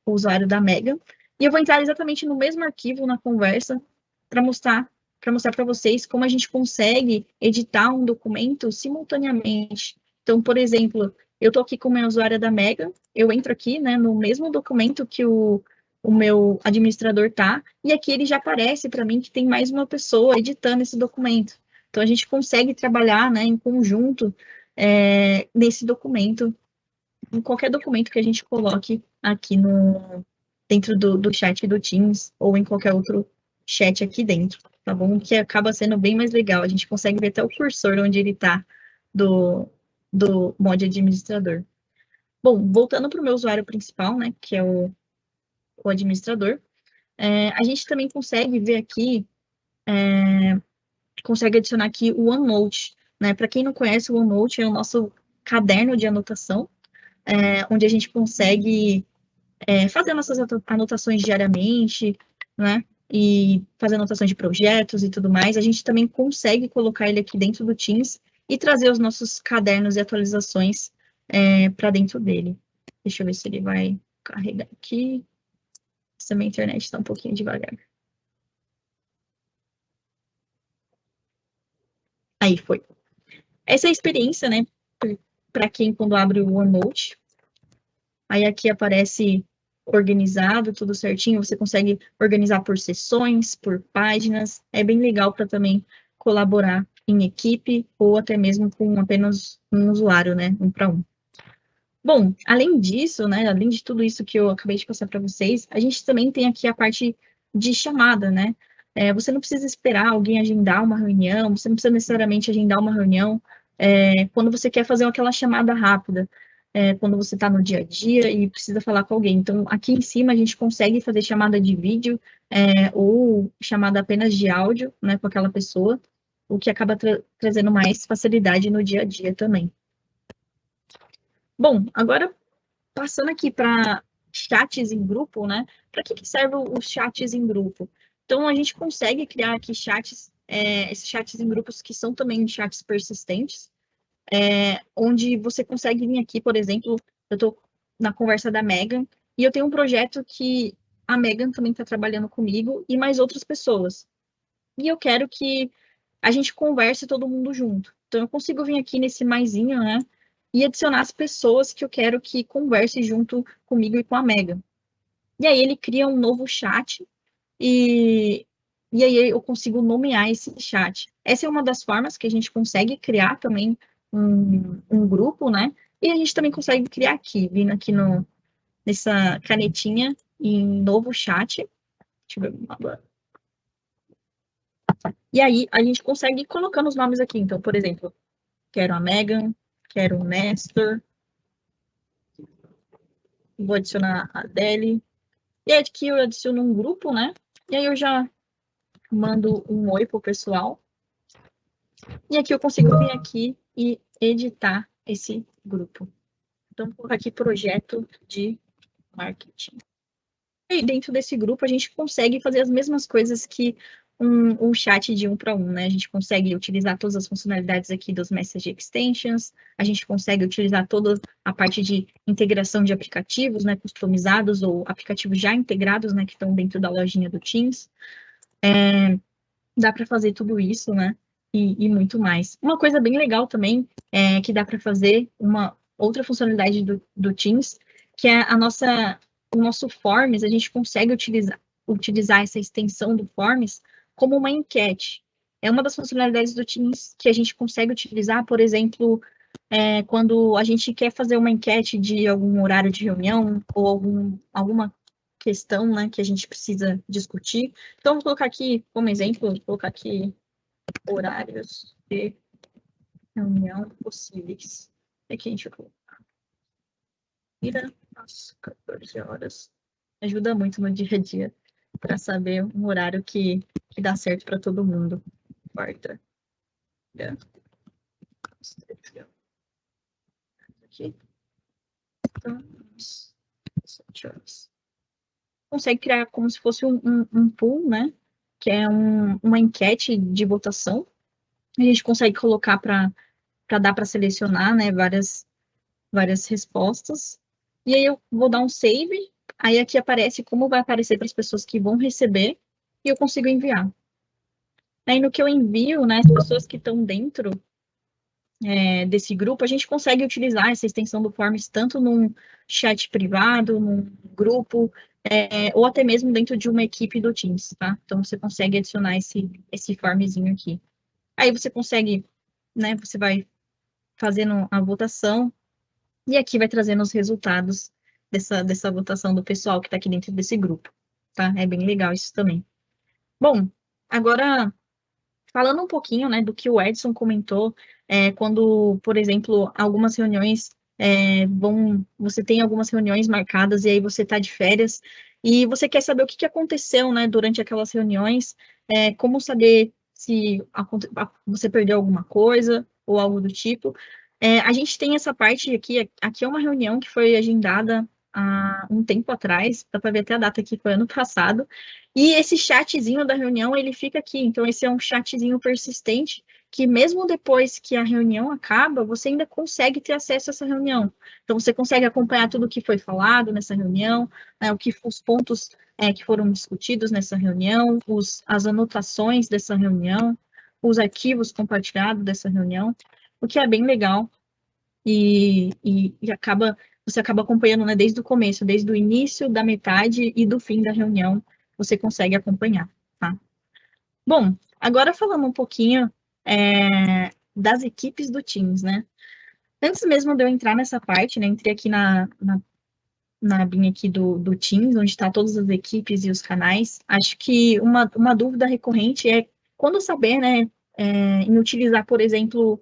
o usuário da Mega. E eu vou entrar exatamente no mesmo arquivo na conversa para mostrar para vocês como a gente consegue editar um documento simultaneamente. Então, por exemplo, eu estou aqui com a minha usuária da Mega, eu entro aqui, né, no mesmo documento que o meu administrador tá, e aqui ele já aparece para mim que tem mais uma pessoa editando esse documento. Então, a gente consegue trabalhar, né, em conjunto nesse documento, em qualquer documento que a gente coloque aqui dentro do chat do Teams, ou em qualquer outro chat aqui dentro, tá bom? Que acaba sendo bem mais legal. A gente consegue ver até o cursor onde ele tá do mod administrador. Bom, voltando para o meu usuário principal, né, que é o administrador, a gente também consegue ver aqui, consegue adicionar aqui o OneNote, né? Para quem não conhece, o OneNote é o nosso caderno de anotação, onde a gente consegue fazer nossas anotações diariamente, né? E fazer anotações de projetos e tudo mais. A gente também consegue colocar ele aqui dentro do Teams e trazer os nossos cadernos e atualizações para dentro dele. Deixa eu ver se ele vai carregar aqui. Essa minha internet está um pouquinho devagar. Aí foi. Essa é a experiência, né? Para quem quando abre o OneNote. Aí aqui aparece organizado, tudo certinho. Você consegue organizar por sessões, por páginas. É bem legal para também colaborar em equipe ou até mesmo com apenas um usuário, né? 1 para 1. Bom, além disso, né? Além de tudo isso que eu acabei de passar para vocês, a gente também tem aqui a parte de chamada, né? Você não precisa esperar alguém agendar uma reunião, você não precisa necessariamente agendar uma reunião quando você quer fazer aquela chamada rápida, quando você está no dia a dia e precisa falar com alguém. Então, aqui em cima a gente consegue fazer chamada de vídeo ou chamada apenas de áudio, né, com aquela pessoa, o que acaba trazendo mais facilidade no dia a dia também. Bom, agora passando aqui para chats em grupo, né? Para que serve os chats em grupo? Então, a gente consegue criar aqui chats, esses chats em grupos que são também chats persistentes, onde você consegue vir aqui, por exemplo, eu estou na conversa da Megan, e eu tenho um projeto que a Megan também está trabalhando comigo e mais outras pessoas. E eu quero que a gente converse todo mundo junto. Então, eu consigo vir aqui nesse maisinho, né? E adicionar as pessoas que eu quero que conversem junto comigo e com a Megan. E aí ele cria um novo chat e aí eu consigo nomear esse chat. Essa é uma das formas que a gente consegue criar também um grupo, né? E a gente também consegue criar aqui, vindo aqui nessa canetinha em novo chat. Deixa eu ver agora. E aí a gente consegue ir colocando os nomes aqui. Então, por exemplo, quero a Megan, quero o Nestor, vou adicionar a Adele. E aqui eu adiciono um grupo, né? E aí eu já mando um oi pro pessoal. E aqui eu consigo vir aqui e editar esse grupo. Então, vou colocar aqui projeto de marketing. E dentro desse grupo a gente consegue fazer as mesmas coisas que um chat de 1 para 1, né? A gente consegue utilizar todas as funcionalidades aqui dos Message Extensions, a gente consegue utilizar toda a parte de integração de aplicativos, né, customizados ou aplicativos já integrados, né, que estão dentro da lojinha do Teams. Dá para fazer tudo isso, né? E muito mais. Uma coisa bem legal também é que dá para fazer uma outra funcionalidade do Teams, que é o nosso Forms, a gente consegue utilizar essa extensão do Forms como uma enquete. É uma das funcionalidades do Teams que a gente consegue utilizar, por exemplo, quando a gente quer fazer uma enquete de algum horário de reunião ou alguma questão, né, que a gente precisa discutir. Então, vou colocar aqui como exemplo, vou colocar aqui horários de reunião possíveis. Aqui a gente vai colocar. Vira às 14 horas. Ajuda muito no dia a dia para saber um horário que dá certo para todo mundo. Quarta. Aqui. Então, 7 horas. Consegue criar como se fosse um pool, né? Que é uma enquete de votação. A gente consegue colocar para dar para selecionar, né? Várias respostas. E aí eu vou dar um save. Aí aqui aparece como vai aparecer para as pessoas que vão receber e eu consigo enviar. Aí no que eu envio, né? As pessoas que estão dentro desse grupo, a gente consegue utilizar essa extensão do Forms tanto num chat privado, num grupo, ou até mesmo dentro de uma equipe do Teams, tá? Então, você consegue adicionar esse formzinho aqui. Aí você consegue, né, você vai fazendo a votação e aqui vai trazendo os resultados dessa votação do pessoal que está aqui dentro desse grupo, tá? É bem legal isso também. Bom, agora falando um pouquinho, né, do que o Edson comentou, quando, por exemplo, algumas reuniões você tem algumas reuniões marcadas e aí você está de férias e você quer saber o que aconteceu, né, durante aquelas reuniões, como saber se você perdeu alguma coisa ou algo do tipo. A gente tem essa parte aqui é uma reunião que foi agendada há um tempo atrás, dá para ver até a data aqui, foi ano passado, e esse chatzinho da reunião, ele fica aqui. Então, esse é um chatzinho persistente, que mesmo depois que a reunião acaba, você ainda consegue ter acesso a essa reunião. Então, você consegue acompanhar tudo o que foi falado nessa reunião, os pontos que foram discutidos nessa reunião, as anotações dessa reunião, os arquivos compartilhados dessa reunião, o que é bem legal. E você acaba acompanhando, né, desde o começo, desde o início, da metade e do fim da reunião, você consegue acompanhar, tá? Bom, agora falando um pouquinho das equipes do Teams, né? Antes mesmo de eu entrar nessa parte, né, entrei aqui na abinha aqui do Teams, onde está todas as equipes e os canais. Acho que uma dúvida recorrente é quando saber, né, em utilizar, por exemplo,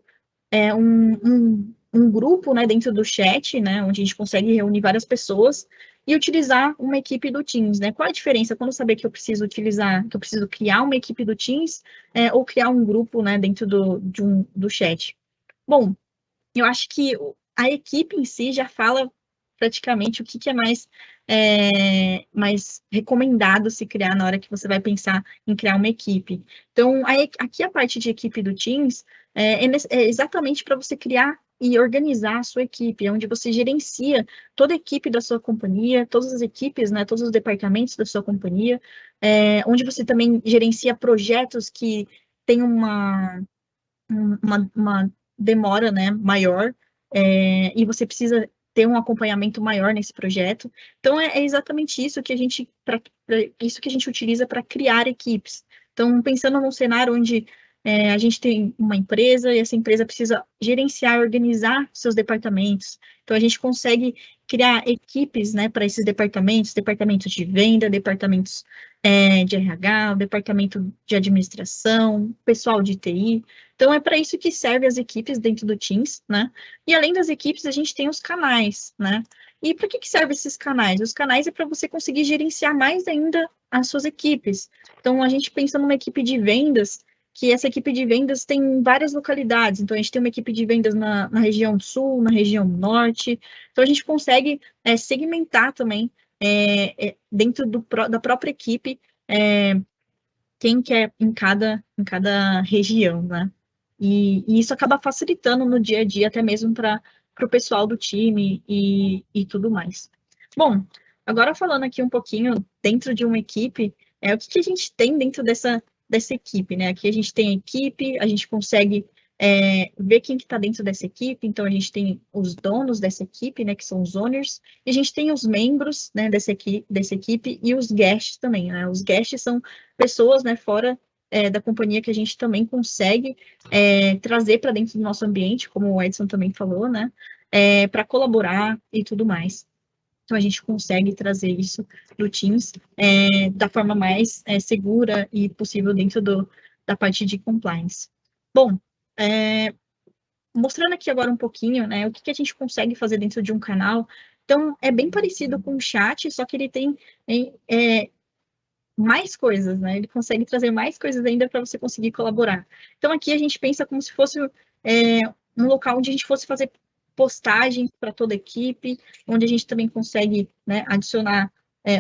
um grupo, né, dentro do chat, né, onde a gente consegue reunir várias pessoas e utilizar uma equipe do Teams, né? Qual a diferença quando saber que eu preciso criar uma equipe do Teams ou criar um grupo, né, dentro do chat? Bom, eu acho que a equipe em si já fala praticamente o que é mais recomendado se criar na hora que você vai pensar em criar uma equipe. Então, aqui a parte de equipe do Teams é exatamente para você criar e organizar a sua equipe, onde você gerencia toda a equipe da sua companhia, todas as equipes, né, todos os departamentos da sua companhia, onde você também gerencia projetos que têm uma demora, né, maior, e você precisa ter um acompanhamento maior nesse projeto. Então, é exatamente isso que a gente utiliza para criar equipes. Então, pensando num cenário onde a gente tem uma empresa e essa empresa precisa gerenciar, organizar seus departamentos. Então, a gente consegue criar equipes, né, para esses departamentos de venda, departamentos de RH, departamento de administração, pessoal de TI. Então, é para isso que servem as equipes dentro do Teams, né? E além das equipes, a gente tem os canais, né? E para que servem esses canais? Os canais é para você conseguir gerenciar mais ainda as suas equipes. Então, a gente pensa numa equipe de vendas, que essa equipe de vendas tem várias localidades. Então, a gente tem uma equipe de vendas na região sul, na região norte. Então, a gente consegue segmentar também dentro da própria equipe quem quer em cada região, né? E isso acaba facilitando no dia a dia, até mesmo para o pessoal do time e tudo mais. Bom, agora falando aqui um pouquinho dentro de uma equipe, o que a gente tem dentro dessa equipe, né? Aqui a gente tem a equipe, a gente consegue ver quem que está dentro dessa equipe, então a gente tem os donos dessa equipe, né, que são os owners, e a gente tem os membros, né, dessa equipe e os guests também, né? Os guests são pessoas, né, fora da companhia que a gente também consegue trazer para dentro do nosso ambiente, como o Edson também falou, né, para colaborar e tudo mais. Então, a gente consegue trazer isso do Teams da forma mais segura e possível dentro da parte de compliance. Bom, mostrando aqui agora um pouquinho, né, o que a gente consegue fazer dentro de um canal. Então, é bem parecido com o chat, só que ele tem mais coisas, né? Ele consegue trazer mais coisas ainda para você conseguir colaborar. Então, aqui a gente pensa como se fosse um local onde a gente fosse fazer postagens para toda a equipe, onde a gente também consegue, né, adicionar,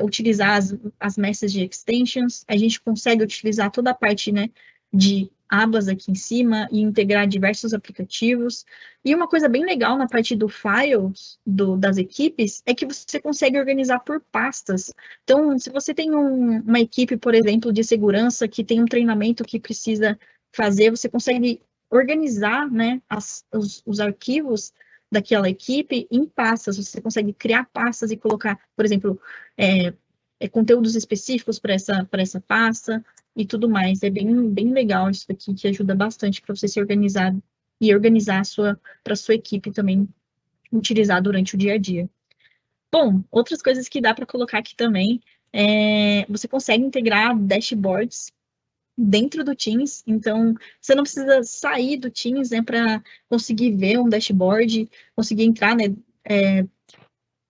utilizar as message extensions, a gente consegue utilizar toda a parte, né, de abas aqui em cima e integrar diversos aplicativos. E uma coisa bem legal na parte do files das equipes é que você consegue organizar por pastas. Então, se você tem uma equipe, por exemplo, de segurança que tem um treinamento que precisa fazer, você consegue organizar, né, os arquivos daquela equipe em pastas. Você consegue criar pastas e colocar, por exemplo, conteúdos específicos para essa pasta e tudo mais. É bem legal isso aqui, que ajuda bastante para você se organizar e organizar para a sua equipe também utilizar durante o dia a dia. Bom, outras coisas que dá para colocar aqui também, você consegue integrar dashboards dentro do Teams, então você não precisa sair do Teams, né, para conseguir ver um dashboard, conseguir entrar, né,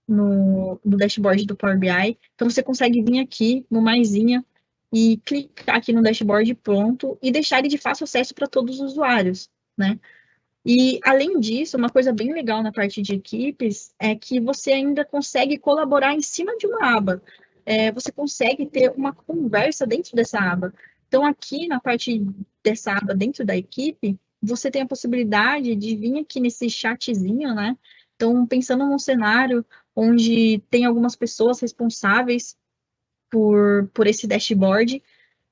no dashboard do Power BI. Então você consegue vir aqui no maisinha e clicar aqui no dashboard pronto e deixar ele de fácil acesso para todos os usuários, né? E, além disso, uma coisa bem legal na parte de equipes é que você ainda consegue colaborar em cima de uma aba. Você consegue ter uma conversa dentro dessa aba. Então, aqui na parte dessa aba dentro da equipe, você tem a possibilidade de vir aqui nesse chatzinho, né? Então, pensando num cenário onde tem algumas pessoas responsáveis por esse dashboard,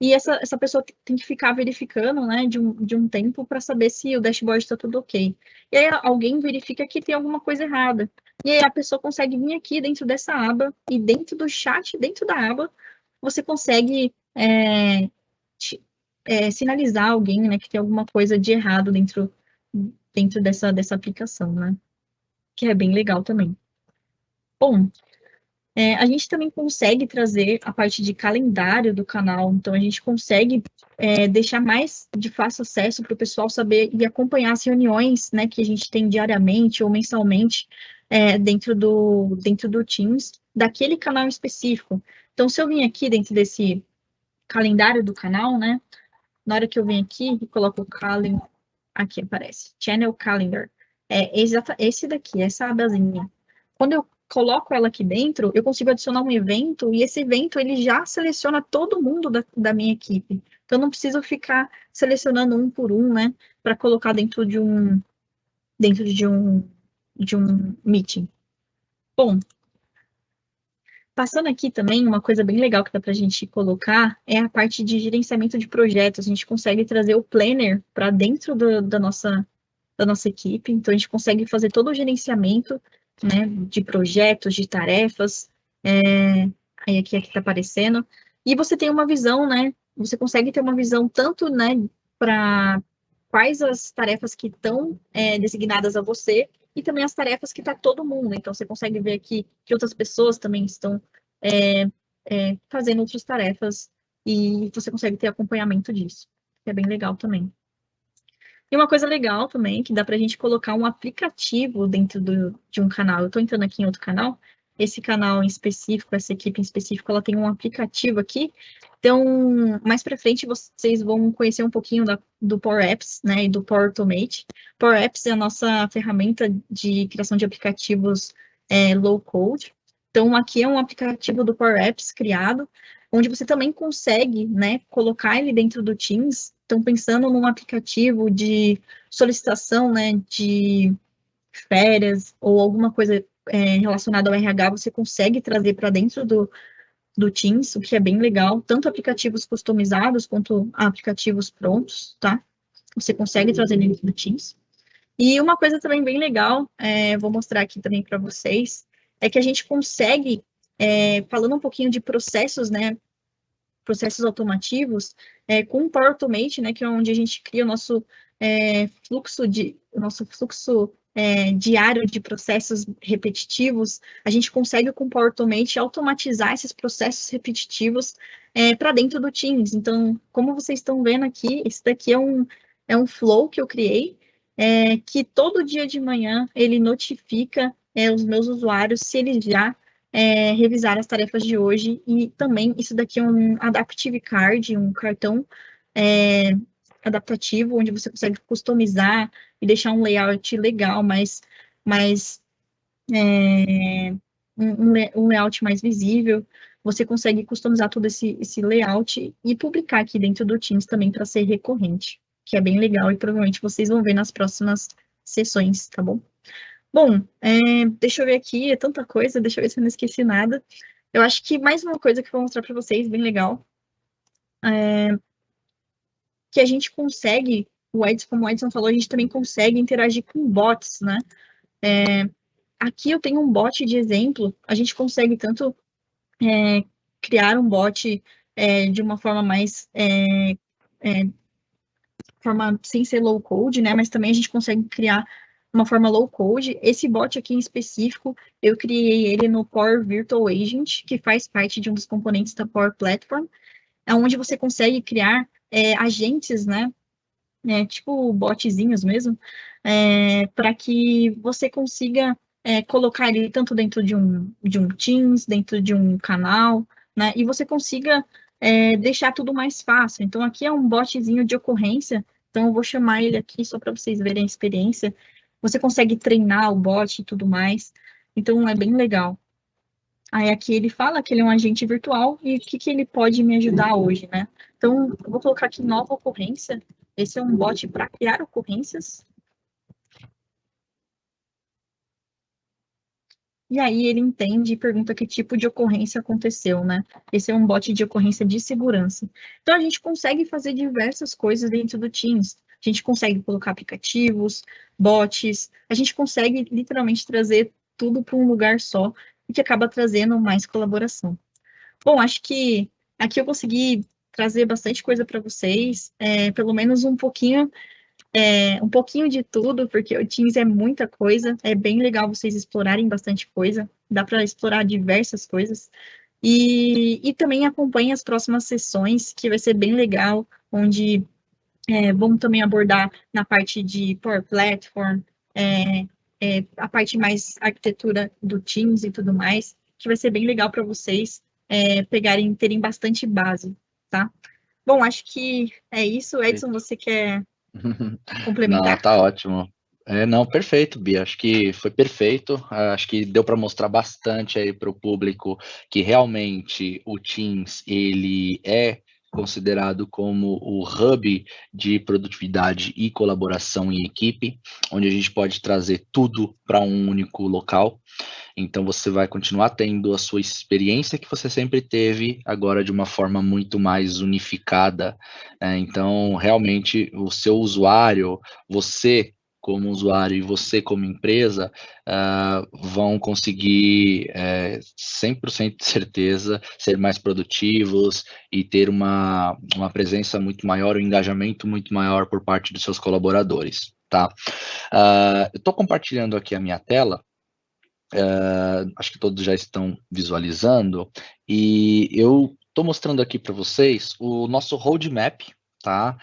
e essa pessoa tem que ficar verificando, né, de um tempo para saber se o dashboard está tudo ok. E aí alguém verifica que tem alguma coisa errada. E aí a pessoa consegue vir aqui dentro dessa aba, e dentro do chat, dentro da aba, você consegue sinalizar alguém, né, que tem alguma coisa de errado dentro dessa aplicação, né? Que é bem legal também. Bom, a gente também consegue trazer a parte de calendário do canal, então a gente consegue deixar mais de fácil acesso para o pessoal saber e acompanhar as reuniões, né, que a gente tem diariamente ou mensalmente dentro do Teams, daquele canal específico. Então, se eu vim aqui dentro desse calendário do canal, né, na hora que eu venho aqui e coloco o calendar, aqui aparece, Channel Calendar, esse daqui, essa abazinha. Quando eu coloco ela aqui dentro, eu consigo adicionar um evento, e esse evento, ele já seleciona todo mundo da minha equipe. Então, eu não preciso ficar selecionando um por um, né, para colocar dentro de um meeting. Bom, passando aqui também, uma coisa bem legal que dá para a gente colocar é a parte de gerenciamento de projetos. A gente consegue trazer o planner para dentro da nossa equipe, então a gente consegue fazer todo o gerenciamento, né, de projetos, de tarefas, aí aqui está aparecendo, e você tem uma visão, né, você consegue ter uma visão tanto, né, para quais as tarefas que estão designadas a você, e também as tarefas que está todo mundo. Então, você consegue ver aqui que outras pessoas também estão fazendo outras tarefas, e você consegue ter acompanhamento disso, que é bem legal também. E uma coisa legal também, que dá para a gente colocar um aplicativo dentro de um canal. Eu estou entrando aqui em outro canal, esse canal em específico, essa equipe em específico, ela tem um aplicativo aqui. Então, mais para frente, vocês vão conhecer um pouquinho do Power Apps, né, e do Power Automate. Power Apps é a nossa ferramenta de criação de aplicativos low code. Então, aqui é um aplicativo do Power Apps criado, onde você também consegue, né, colocar ele dentro do Teams. Então, pensando num aplicativo de solicitação, né, de férias ou alguma coisa relacionada ao RH, você consegue trazer para dentro do Teams, o que é bem legal, tanto aplicativos customizados quanto aplicativos prontos, tá? Você consegue trazer dentro do Teams. E uma coisa também bem legal, vou mostrar aqui também para vocês, é que a gente consegue, falando um pouquinho de processos, né, processos automativos, com o Power Automate, né, que é onde a gente cria o nosso fluxo diário de processos repetitivos, a gente consegue com o Power Automate automatizar esses processos repetitivos para dentro do Teams. Então, como vocês estão vendo aqui, esse daqui é um flow que eu criei, que todo dia de manhã ele notifica os meus usuários se eles já revisar as tarefas de hoje, e também isso daqui é um Adaptive Card, um cartão adaptativo, onde você consegue customizar e deixar um layout legal, um layout mais visível. Você consegue customizar todo esse layout e publicar aqui dentro do Teams também para ser recorrente, que é bem legal e provavelmente vocês vão ver nas próximas sessões, tá bom? Bom, deixa eu ver aqui, é tanta coisa, deixa eu ver se eu não esqueci nada. Eu acho que mais uma coisa que eu vou mostrar para vocês, bem legal, que a gente consegue, como o Edson falou, a gente também consegue interagir com bots, né? Aqui eu tenho um bot de exemplo, a gente consegue tanto criar um bot de uma forma mais forma sem ser low code, né? Mas também a gente consegue criar uma forma low code. Esse bot aqui em específico, eu criei ele no Power Virtual Agent, que faz parte de um dos componentes da Power Platform, onde você consegue criar agentes, né? Tipo botzinhos mesmo, para que você consiga colocar ele tanto dentro de um Teams, dentro de um canal, né? E você consiga deixar tudo mais fácil. Então, aqui é um botzinho de ocorrência, então eu vou chamar ele aqui só para vocês verem a experiência. Você consegue treinar o bot e tudo mais, então é bem legal. Aí aqui ele fala que ele é um agente virtual e o que ele pode me ajudar hoje, né? Então, eu vou colocar aqui nova ocorrência. Esse é um bot para criar ocorrências. E aí ele entende e pergunta que tipo de ocorrência aconteceu, né? Esse é um bot de ocorrência de segurança. Então, a gente consegue fazer diversas coisas dentro do Teams. A gente consegue colocar aplicativos, bots, a gente consegue literalmente trazer tudo para um lugar só, e que acaba trazendo mais colaboração. Bom, acho que aqui eu consegui trazer bastante coisa para vocês, pelo menos um pouquinho de tudo, porque o Teams é muita coisa, é bem legal vocês explorarem bastante coisa, dá para explorar diversas coisas, e também acompanhe as próximas sessões, que vai ser bem legal, onde vamos também abordar na parte de Power Platform, a parte mais arquitetura do Teams e tudo mais, que vai ser bem legal para vocês terem bastante base, tá? Bom, acho que é isso. Edson, você quer complementar? Não, tá ótimo. Não, perfeito, Bia. Acho que foi perfeito. Acho que deu para mostrar bastante aí para o público que realmente o Teams ele é considerado como o hub de produtividade e colaboração em equipe, onde a gente pode trazer tudo para um único local. Então você vai continuar tendo a sua experiência que você sempre teve, agora de uma forma muito mais unificada, né? Então, realmente, o seu usuário, você como usuário e você como empresa, vão conseguir, 100% de certeza, ser mais produtivos e ter uma presença muito maior, um engajamento muito maior por parte dos seus colaboradores, tá? Eu estou compartilhando aqui a minha tela, acho que todos já estão visualizando, e eu estou mostrando aqui para vocês o nosso roadmap, tá?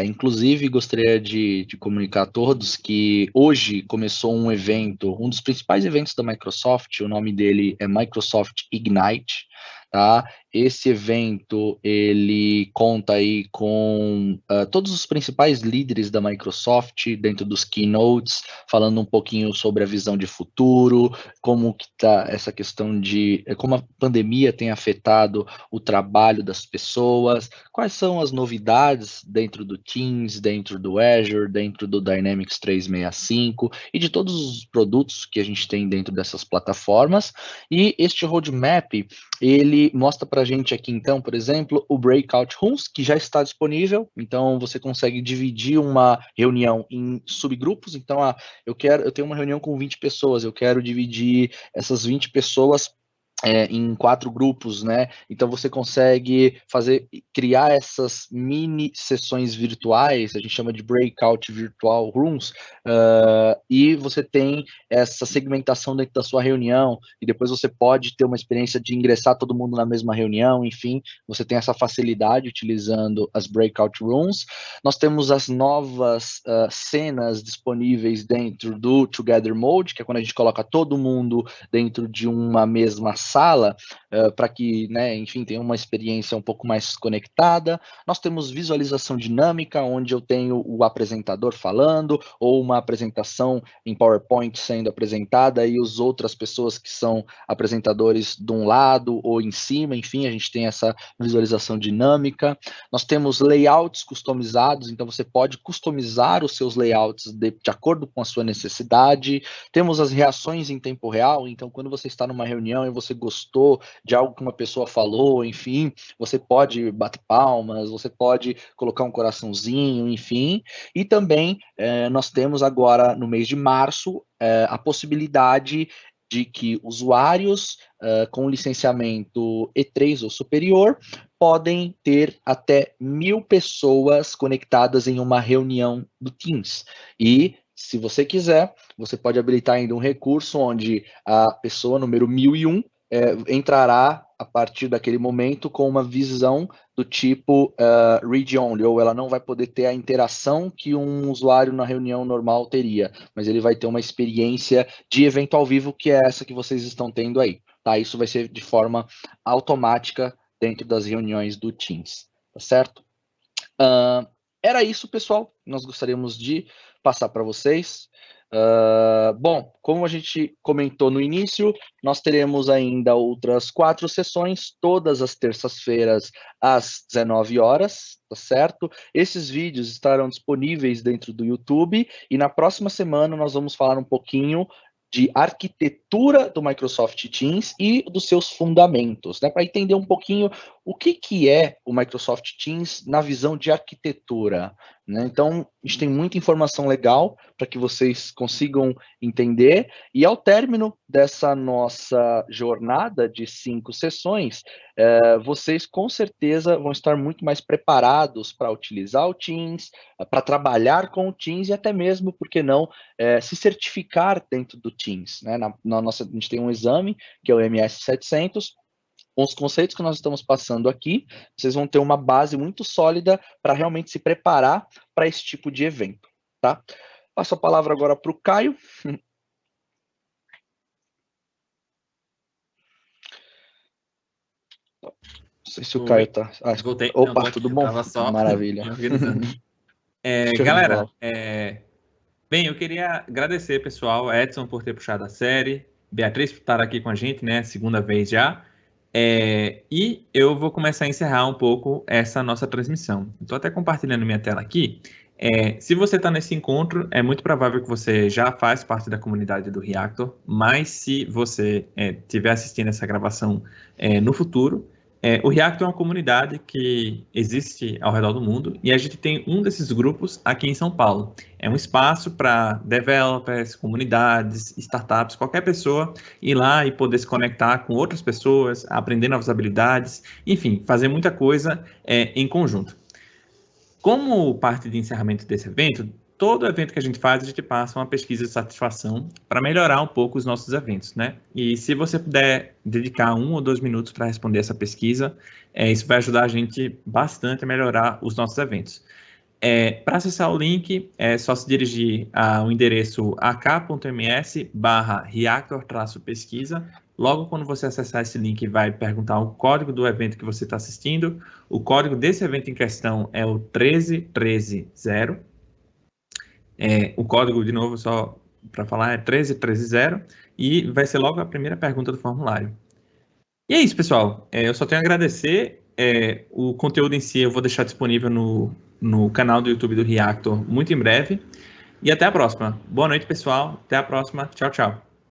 Inclusive, gostaria de comunicar a todos que hoje começou um evento, um dos principais eventos da Microsoft, o nome dele é Microsoft Ignite, tá? Esse evento, ele conta aí com todos os principais líderes da Microsoft dentro dos keynotes, falando um pouquinho sobre a visão de futuro, como que está essa questão de como a pandemia tem afetado o trabalho das pessoas, quais são as novidades dentro do Teams, dentro do Azure, dentro do Dynamics 365 e de todos os produtos que a gente tem dentro dessas plataformas. E este roadmap, ele mostra para a gente aqui, então, por exemplo, o Breakout Rooms, que já está disponível. Então, você consegue dividir uma reunião em subgrupos. Então, eu tenho uma reunião com 20 pessoas, eu quero dividir essas 20 pessoas em 4 grupos, né? Então você consegue criar essas mini sessões virtuais, a gente chama de breakout virtual rooms, e você tem essa segmentação dentro da sua reunião, e depois você pode ter uma experiência de ingressar todo mundo na mesma reunião, enfim, você tem essa facilidade utilizando as breakout rooms. Nós temos as novas cenas disponíveis dentro do Together Mode, que é quando a gente coloca todo mundo dentro de uma mesma sala, para que, né, enfim, tenha uma experiência um pouco mais conectada. Nós temos visualização dinâmica, onde eu tenho o apresentador falando, ou uma apresentação em PowerPoint sendo apresentada, e as outras pessoas que são apresentadores de um lado ou em cima, enfim, a gente tem essa visualização dinâmica. Nós temos layouts customizados, então você pode customizar os seus layouts de acordo com a sua necessidade. Temos as reações em tempo real, então quando você está numa reunião e você gostou de algo que uma pessoa falou, enfim, você pode bater palmas, você pode colocar um coraçãozinho, enfim. E também nós temos agora, no mês de março, a possibilidade de que usuários com licenciamento E3 ou superior podem ter até 1.000 pessoas conectadas em uma reunião do Teams. E, se você quiser, você pode habilitar ainda um recurso onde a pessoa número 1001 entrará a partir daquele momento com uma visão do tipo read only, ou ela não vai poder ter a interação que um usuário na reunião normal teria, mas ele vai ter uma experiência de evento ao vivo, que é essa que vocês estão tendo aí, tá? Isso vai ser de forma automática dentro das reuniões do Teams, tá certo? Era isso, pessoal, nós gostaríamos de passar para vocês. Bom, como a gente comentou no início, nós teremos ainda outras 4 sessões, todas as terças-feiras, às 19 horas, tá certo? Esses vídeos estarão disponíveis dentro do YouTube, e na próxima semana nós vamos falar um pouquinho de arquitetura do Microsoft Teams e dos seus fundamentos, né? Para entender um pouquinho o que é o Microsoft Teams na visão de arquitetura, né? Então, a gente tem muita informação legal para que vocês consigam entender, e ao término dessa nossa jornada de 5 sessões, vocês com certeza vão estar muito mais preparados para utilizar o Teams, para trabalhar com o Teams e até mesmo, por que não, se certificar dentro do Teams, né? A gente tem um exame, que é o MS700, com os conceitos que nós estamos passando aqui, vocês vão ter uma base muito sólida para realmente se preparar para esse tipo de evento, tá? Passo a palavra agora para o Caio. Não sei se o Caio está... Voltei. Opa, Não, tudo bom? tava só Maravilha. me organizando. Show de Galera, bola. Bem, eu queria agradecer, pessoal, Edson por ter puxado a série, Beatriz por estar aqui com a gente, né, segunda vez já. E eu vou começar a encerrar um pouco essa nossa transmissão. Estou até compartilhando minha tela aqui. Se você está nesse encontro, é muito provável que você já faz parte da comunidade do Reactor, mas se você estiver assistindo essa gravação no futuro, o Reactor é uma comunidade que existe ao redor do mundo e a gente tem um desses grupos aqui em São Paulo. É um espaço para developers, comunidades, startups, qualquer pessoa ir lá e poder se conectar com outras pessoas, aprender novas habilidades, enfim, fazer muita coisa em conjunto. Como parte de encerramento desse evento, todo evento que a gente faz, a gente passa uma pesquisa de satisfação para melhorar um pouco os nossos eventos, né? E se você puder dedicar 1 ou 2 minutos para responder essa pesquisa, isso vai ajudar a gente bastante a melhorar os nossos eventos. Para acessar o link, é só se dirigir ao endereço ak.ms/reactor-pesquisa. Logo quando você acessar esse link, vai perguntar o código do evento que você está assistindo. O código desse evento em questão é o 13130. O código, de novo, só para falar, é 13130. E vai ser logo a primeira pergunta do formulário. E é isso, pessoal. Eu só tenho a agradecer. O conteúdo em si eu vou deixar disponível no canal do YouTube do Reactor muito em breve. E até a próxima. Boa noite, pessoal. Até a próxima. Tchau, tchau.